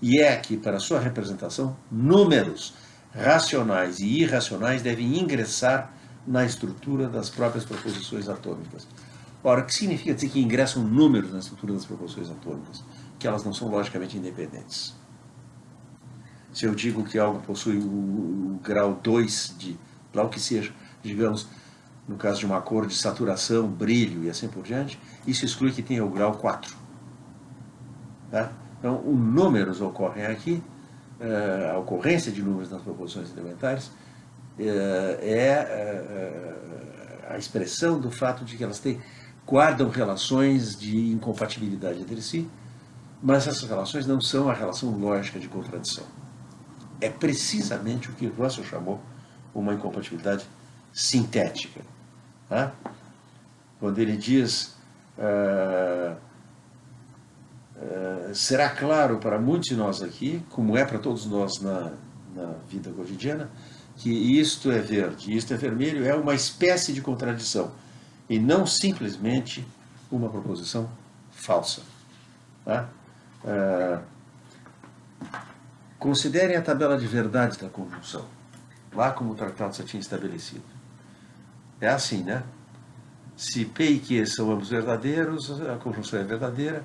E é que, para sua representação, números racionais e irracionais devem ingressar na estrutura das próprias proposições atômicas. Ora, o que significa dizer que ingressam números na estrutura das proposições atômicas? Que elas não são logicamente independentes. Se eu digo que algo possui o grau 2 de, lá o que seja, digamos, no caso de uma cor de saturação, brilho e assim por diante, isso exclui que tenha o grau 4. Tá? Então, os números ocorrem aqui, a ocorrência de números nas proposições elementares a expressão do fato de que elas guardam relações de incompatibilidade entre si, mas essas relações não são a relação lógica de contradição. É precisamente o que Russell chamou uma incompatibilidade sintética. Tá? Quando ele diz, será claro para muitos de nós aqui, como é para todos nós na vida cotidiana, que isto é verde, isto é vermelho, é uma espécie de contradição, e não simplesmente uma proposição falsa. Tá? Considerem a tabela de verdade da conjunção, lá como o tratado já tinha estabelecido. É assim, né? Se P e Q são ambos verdadeiros, a conjunção é verdadeira,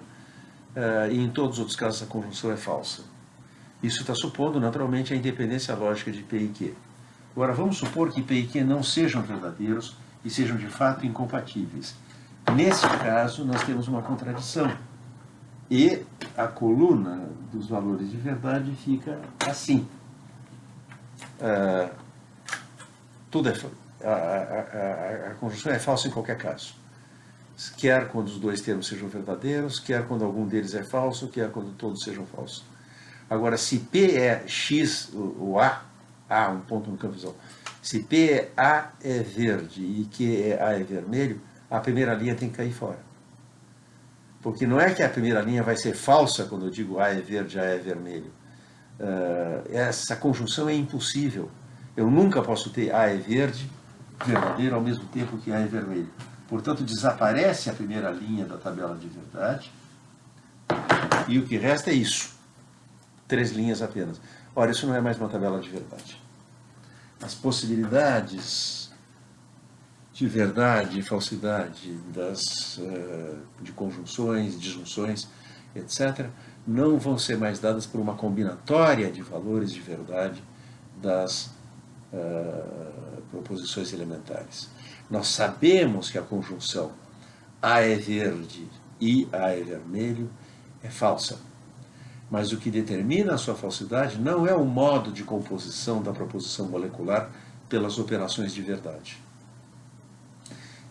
e em todos os outros casos a conjunção é falsa. Isso está supondo, naturalmente, a independência lógica de P e Q. Agora, vamos supor que P e Q não sejam verdadeiros e sejam de fato incompatíveis. Nesse caso, nós temos uma contradição. E a coluna dos valores de verdade fica assim. A conjunção é falsa em qualquer caso. Quer quando os dois termos sejam verdadeiros, quer quando algum deles é falso, quer quando todos sejam falsos. Agora, se P é X, o A, um ponto no campo visual, se P é A é verde e Q é A é vermelho, a primeira linha tem que cair fora. Porque não é que a primeira linha vai ser falsa quando eu digo A é verde, A é vermelho. Essa conjunção é impossível. Eu nunca posso ter A é verde, verdadeiro, ao mesmo tempo que A é vermelho. Portanto, desaparece a primeira linha da tabela de verdade e o que resta é isso. 3 linhas apenas. Ora, isso não é mais uma tabela de verdade. As possibilidades de verdade e falsidade de conjunções, disjunções, etc., não vão ser mais dadas por uma combinatória de valores de verdade das proposições elementares. Nós sabemos que a conjunção A é verde e A é vermelho é falsa. Mas o que determina a sua falsidade não é o modo de composição da proposição molecular pelas operações de verdade.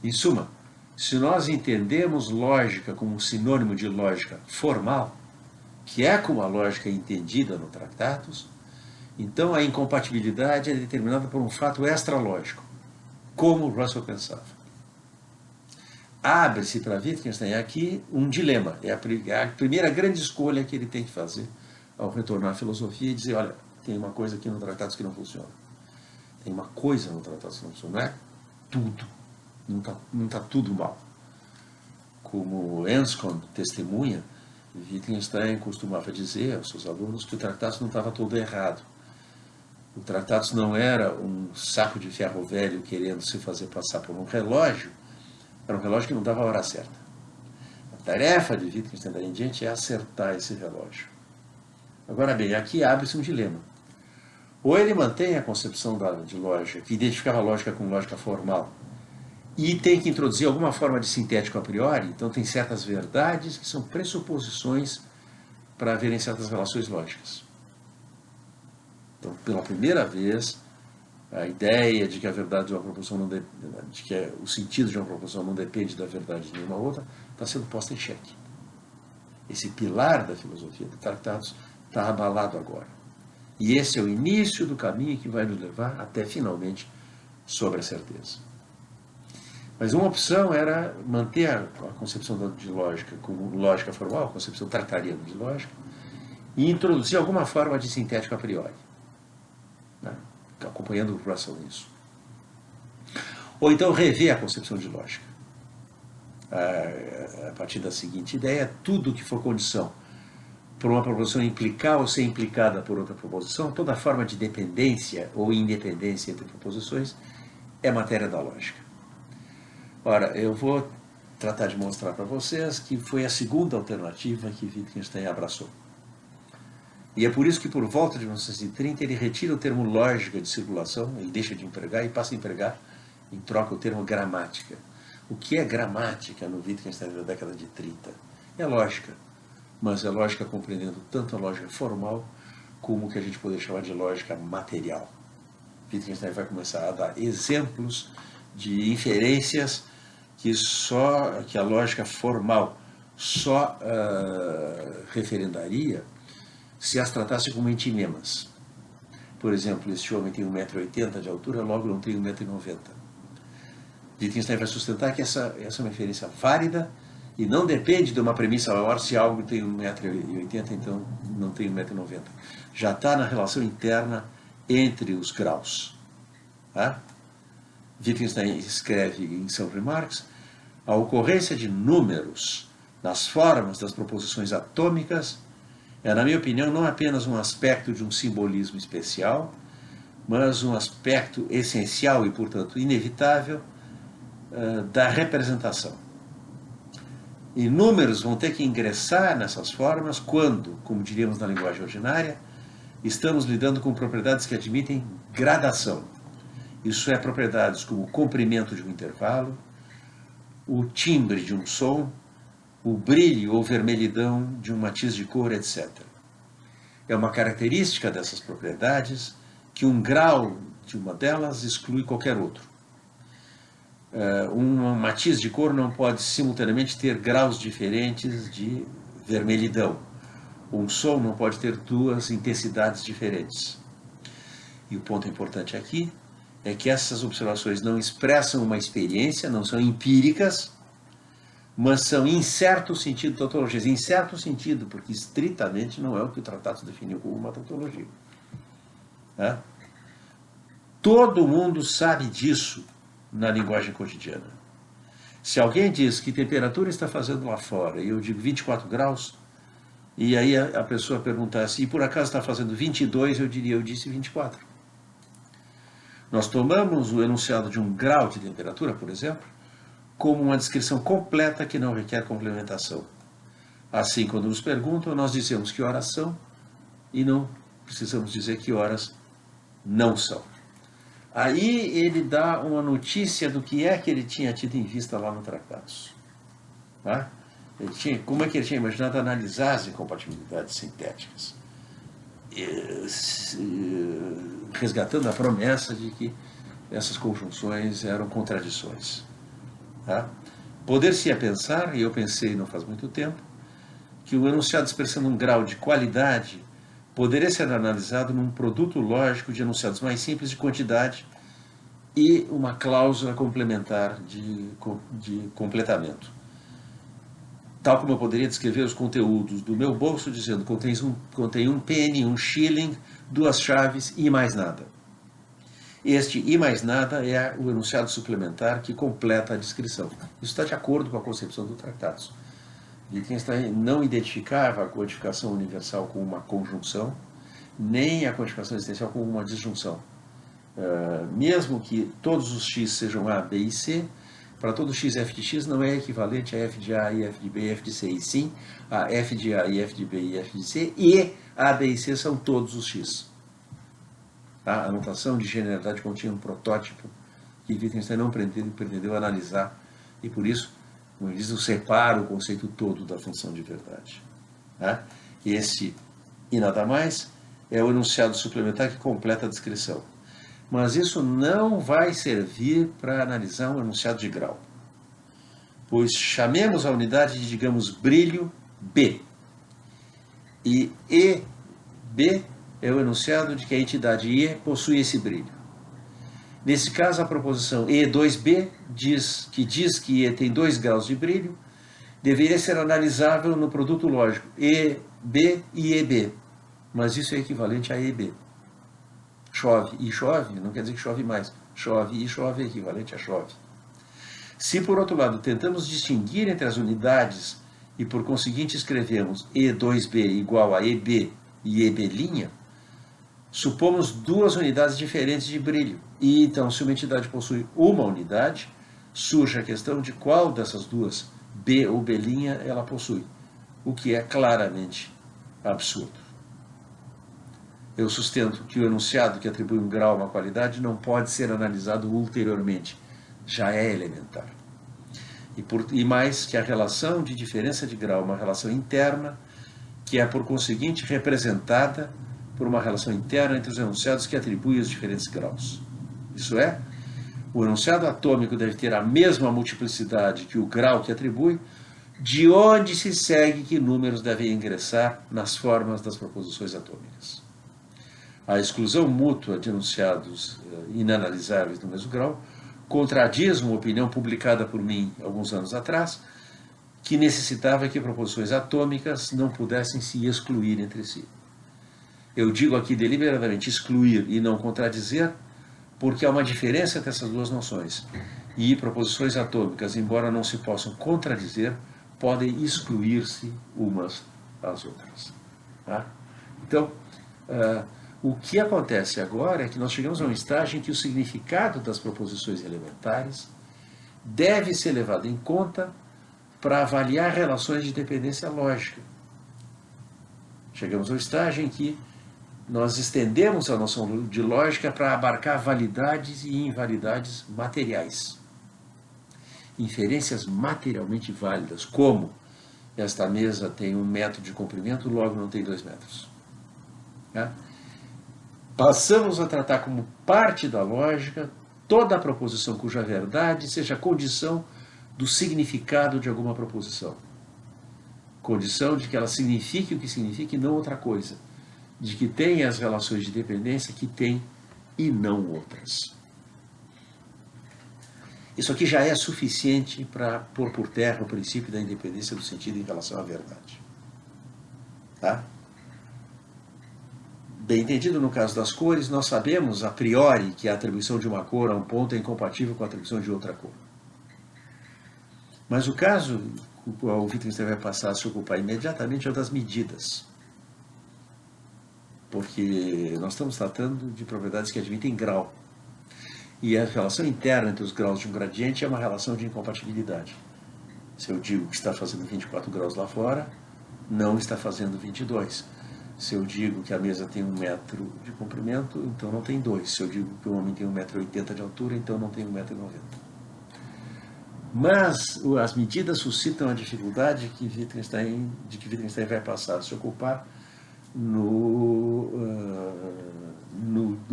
Em suma, Se nós entendemos lógica como sinônimo de lógica formal, que é como a lógica é entendida no Tratatus, então a incompatibilidade é determinada por um fato extralógico, como Russell pensava. Abre-se para Wittgenstein aqui um dilema, é a primeira grande escolha que ele tem que fazer ao retornar à filosofia e dizer, olha, tem uma coisa aqui no Tratatus que não funciona. Tem uma coisa no Tratatus que não funciona, não é tudo, não tá tudo mal. Como Enscombe testemunha, Wittgenstein costumava dizer aos seus alunos que o Tratatus não estava todo errado. O Tratatus não era um saco de ferro velho querendo se fazer passar por um relógio, era um relógio que não dava a hora certa. A tarefa de Wittgenstein daí em diante é acertar esse relógio. Agora bem, aqui abre-se um dilema. Ou ele mantém a concepção de lógica, que identificava a lógica com lógica formal, e tem que introduzir alguma forma de sintético a priori, então tem certas verdades que são pressuposições para haverem certas relações lógicas. Então, pela primeira vez, a ideia de que a verdade de uma proposição não de que o sentido de uma proposição não depende da verdade de nenhuma outra está sendo posta em xeque. Esse pilar da filosofia do Tratatus está abalado agora. E esse é o início do caminho que vai nos levar até finalmente sobre a certeza. Mas uma opção era manter a concepção de lógica como lógica formal, a concepção tratariana de lógica, e introduzir alguma forma de sintético a priori, né? Acompanhando o Russell nisso. Ou então rever a concepção de lógica. A partir da seguinte ideia, tudo que for condição por uma proposição implicar ou ser implicada por outra proposição, toda forma de dependência ou independência entre proposições é matéria da lógica. Ora, eu vou tratar de mostrar para vocês que foi a segunda alternativa que Wittgenstein abraçou. E é por isso que, por volta de 1930, ele retira o termo lógica de circulação, ele deixa de empregar e passa a empregar, em troca, o termo gramática. O que é gramática no Wittgenstein da década de 30? É lógica, mas é lógica compreendendo tanto a lógica formal como o que a gente poderia chamar de lógica material. Wittgenstein vai começar a dar exemplos de inferências que a lógica formal só referendaria se as tratasse como entinemas. Por exemplo, este homem tem 1,80 m de altura, logo não tem 1,90 m. Wittgenstein vai sustentar que essa é uma referência válida e não depende de uma premissa maior se algo tem 1,80 m, então não tem 1,90 m. Já está na relação interna entre os graus. Tá? Wittgenstein escreve em Some Remarks: a ocorrência de números nas formas das proposições atômicas é, na minha opinião, não apenas um aspecto de um simbolismo especial, mas um aspecto essencial e, portanto, inevitável da representação. E números vão ter que ingressar nessas formas quando, como diríamos na linguagem ordinária, estamos lidando com propriedades que admitem gradação. Isso é, propriedades como o comprimento de um intervalo, o timbre de um som, o brilho ou vermelhidão de um matiz de cor, etc. É uma característica dessas propriedades que um grau de uma delas exclui qualquer outro. Um matiz de cor não pode simultaneamente ter graus diferentes de vermelhidão. Um som não pode ter duas intensidades diferentes. E o ponto importante aqui é que essas observações não expressam uma experiência, não são empíricas, mas são em certo sentido tautologias. Em certo sentido, porque estritamente não é o que o Tratatus definiu como uma tautologia. É? Todo mundo sabe disso na linguagem cotidiana. Se alguém diz que temperatura está fazendo lá fora, e eu digo 24 graus, e aí a pessoa perguntasse, e por acaso está fazendo 22, eu disse 24. Nós tomamos o enunciado de um grau de temperatura, por exemplo, como uma descrição completa que não requer complementação. Assim, quando nos perguntam, nós dizemos que horas são e não precisamos dizer que horas não são. Aí ele dá uma notícia do que é que ele tinha tido em vista lá no Tratatus. Tá? Como é que ele tinha imaginado analisar as incompatibilidades sintéticas? Resgatando a promessa de que essas conjunções eram contradições. Tá? Poder-se-ia pensar, e eu pensei não faz muito tempo, que o enunciado expressando um grau de qualidade poderia ser analisado num produto lógico de enunciados mais simples de quantidade e uma cláusula complementar de completamento. Tal como eu poderia descrever os conteúdos do meu bolso dizendo contém um penny, um shilling, 2 chaves e mais nada. Este e mais nada é o enunciado suplementar que completa a descrição. Isso está de acordo com a concepção do Tractatus. Wittgenstein não identificava a codificação universal com uma conjunção, nem a codificação existencial com uma disjunção. Mesmo que todos os x sejam A, B e C, para todo x f de x não é equivalente a f de A e f de B e f de C, e sim a f de A e f de B e f de C, e A, B e C são todos os x. A notação de generalidade continha um protótipo que Wittgenstein não pretendeu analisar, e por isso, como ele diz, separa o conceito todo da função de verdade. Esse, e nada mais, é o enunciado suplementar que completa a descrição. Mas isso não vai servir para analisar um enunciado de grau. Pois chamemos a unidade de, digamos, brilho B. E EB é o enunciado de que a entidade E possui esse brilho. Nesse caso, a proposição E2B diz que E tem 2 graus de brilho, deveria ser analisável no produto lógico EB e EB, mas isso é equivalente a EB. Chove e chove não quer dizer que chove mais. Chove e chove é equivalente a chove. Se, por outro lado, tentamos distinguir entre as unidades e, por conseguinte, escrevemos E2B igual a EB e EB', supomos 2 unidades diferentes de brilho. E, então, se uma entidade possui uma unidade, surge a questão de qual dessas duas, B ou B', ela possui, o que é claramente absurdo. Eu sustento que o enunciado que atribui um grau a uma qualidade não pode ser analisado ulteriormente, já é elementar. E mais que a relação de diferença de grau é uma relação interna, que é, por conseguinte, representada por uma relação interna entre os enunciados que atribuem os diferentes graus. Isso é, o enunciado atômico deve ter a mesma multiplicidade que o grau que atribui, de onde se segue que números devem ingressar nas formas das proposições atômicas. A exclusão mútua de enunciados inanalisáveis do mesmo grau contradiz uma opinião publicada por mim alguns anos atrás, que necessitava que proposições atômicas não pudessem se excluir entre si. Eu digo aqui deliberadamente excluir e não contradizer, porque há uma diferença entre essas duas noções. E proposições atômicas, embora não se possam contradizer, podem excluir-se umas às outras. Então, o que acontece agora é que nós chegamos a um estágio em que o significado das proposições elementares deve ser levado em conta para avaliar relações de dependência lógica. Chegamos ao estágio em que nós estendemos a noção de lógica para abarcar validades e invalidades materiais. Inferências materialmente válidas, como esta mesa tem 1 metro de comprimento, logo não tem 2 metros. Passamos a tratar como parte da lógica toda a proposição cuja verdade seja condição do significado de alguma proposição. Condição de que ela signifique o que signifique e não outra coisa. De que tem as relações de dependência que tem e não outras. Isso aqui já é suficiente para pôr por terra o princípio da independência do sentido em relação à verdade. Bem entendido no caso das cores, nós sabemos a priori que a atribuição de uma cor a um ponto é incompatível com a atribuição de outra cor. Mas o caso com o qual o Wittgenstein vai passar a se ocupar imediatamente é o das medidas. Porque nós estamos tratando de propriedades que admitem grau. E a relação interna entre os graus de um gradiente é uma relação de incompatibilidade. Se eu digo que está fazendo 24 graus lá fora, não está fazendo 22. Se eu digo que a mesa tem 1 metro de comprimento, então não tem 2. Se eu digo que o homem tem 1,80 m de altura, então não tem 1,90 m. Mas as medidas suscitam a dificuldade de que Wittgenstein vai passar a se ocupar no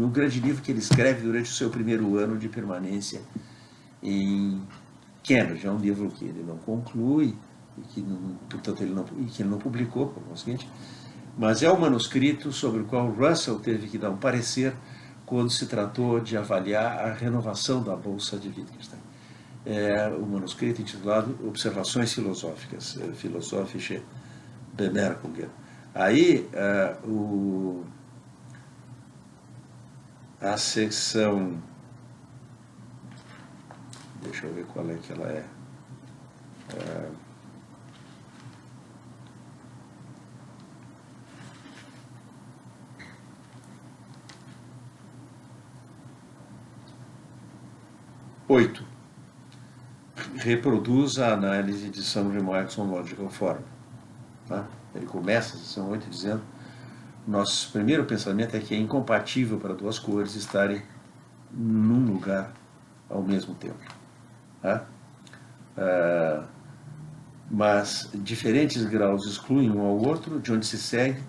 grande livro que ele escreve durante o seu primeiro ano de permanência em Cambridge é um livro que ele não conclui, e que, portanto, ele não publicou, por conseguinte, mas é um manuscrito sobre o qual Russell teve que dar um parecer quando se tratou de avaliar a renovação da Bolsa de Wittgenstein. É um manuscrito intitulado Observações Filosóficas, Philosophische Bemerkungen. Aí, a secção, deixa eu ver qual é que ela é, oito, reproduz a análise de Sundry Marx on Logical Form. Tá? Ele começa a seção 8 dizendo: nosso primeiro pensamento é que é incompatível para duas cores estarem num lugar ao mesmo tempo. Tá? Mas diferentes graus excluem um ao outro, de onde se segue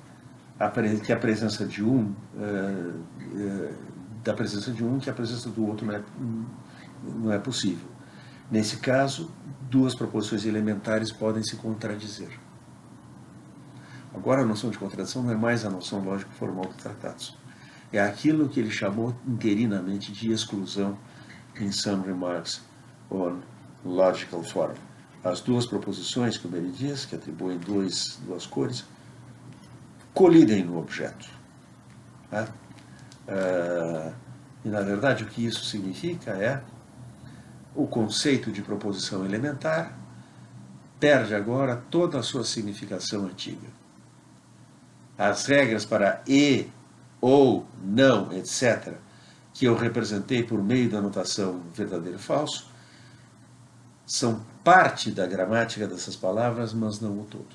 que a presença de um que a presença do outro não é possível. Nesse caso, duas proposições elementares podem se contradizer. Agora, a noção de contradição não é mais a noção lógico-formal do Tratados. É aquilo que ele chamou interinamente de exclusão em Some Remarks on Logical Form. As duas proposições, como ele diz, que atribuem duas cores, colidem no objeto. Tá? E, na verdade, o que isso significa é o conceito de proposição elementar perde agora toda a sua significação antiga. As regras para e, ou, não, etc., que eu representei por meio da notação verdadeiro e falso, são parte da gramática dessas palavras, mas não o todo.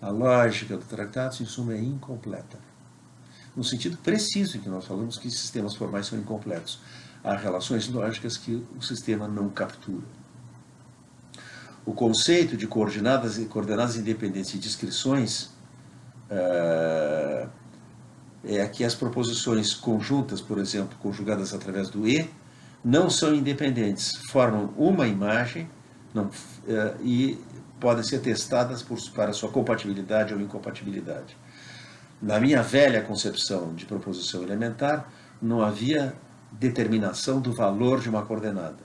A lógica do Tratados, em suma, é incompleta. No sentido preciso em que nós falamos que sistemas formais são incompletos. Há relações lógicas que o sistema não captura. O conceito de coordenadas independentes e descrições é que as proposições conjuntas, por exemplo, conjugadas através do e, não são independentes, formam uma imagem e podem ser testadas para sua compatibilidade ou incompatibilidade. Na minha velha concepção de proposição elementar, não havia determinação do valor de uma coordenada.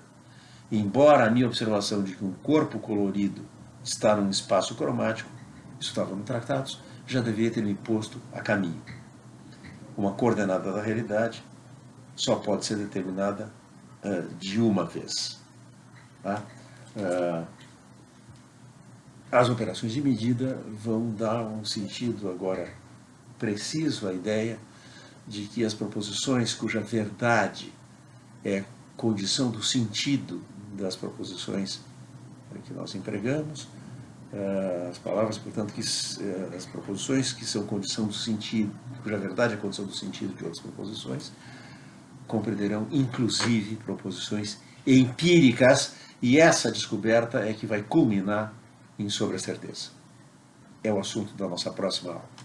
Embora a minha observação de que um corpo colorido está num espaço cromático, isso estava no Tratados, já devia ter me posto a caminho. Uma coordenada da realidade só pode ser determinada de uma vez. Tá? As operações de medida vão dar um sentido agora preciso à ideia de que as proposições cuja verdade é condição do sentido das proposições que nós empregamos, as palavras, portanto, as proposições que são condição do sentido, cuja verdade é condição do sentido de outras proposições, compreenderão inclusive proposições empíricas, e essa descoberta é que vai culminar em sobre a certeza. É o assunto da nossa próxima aula.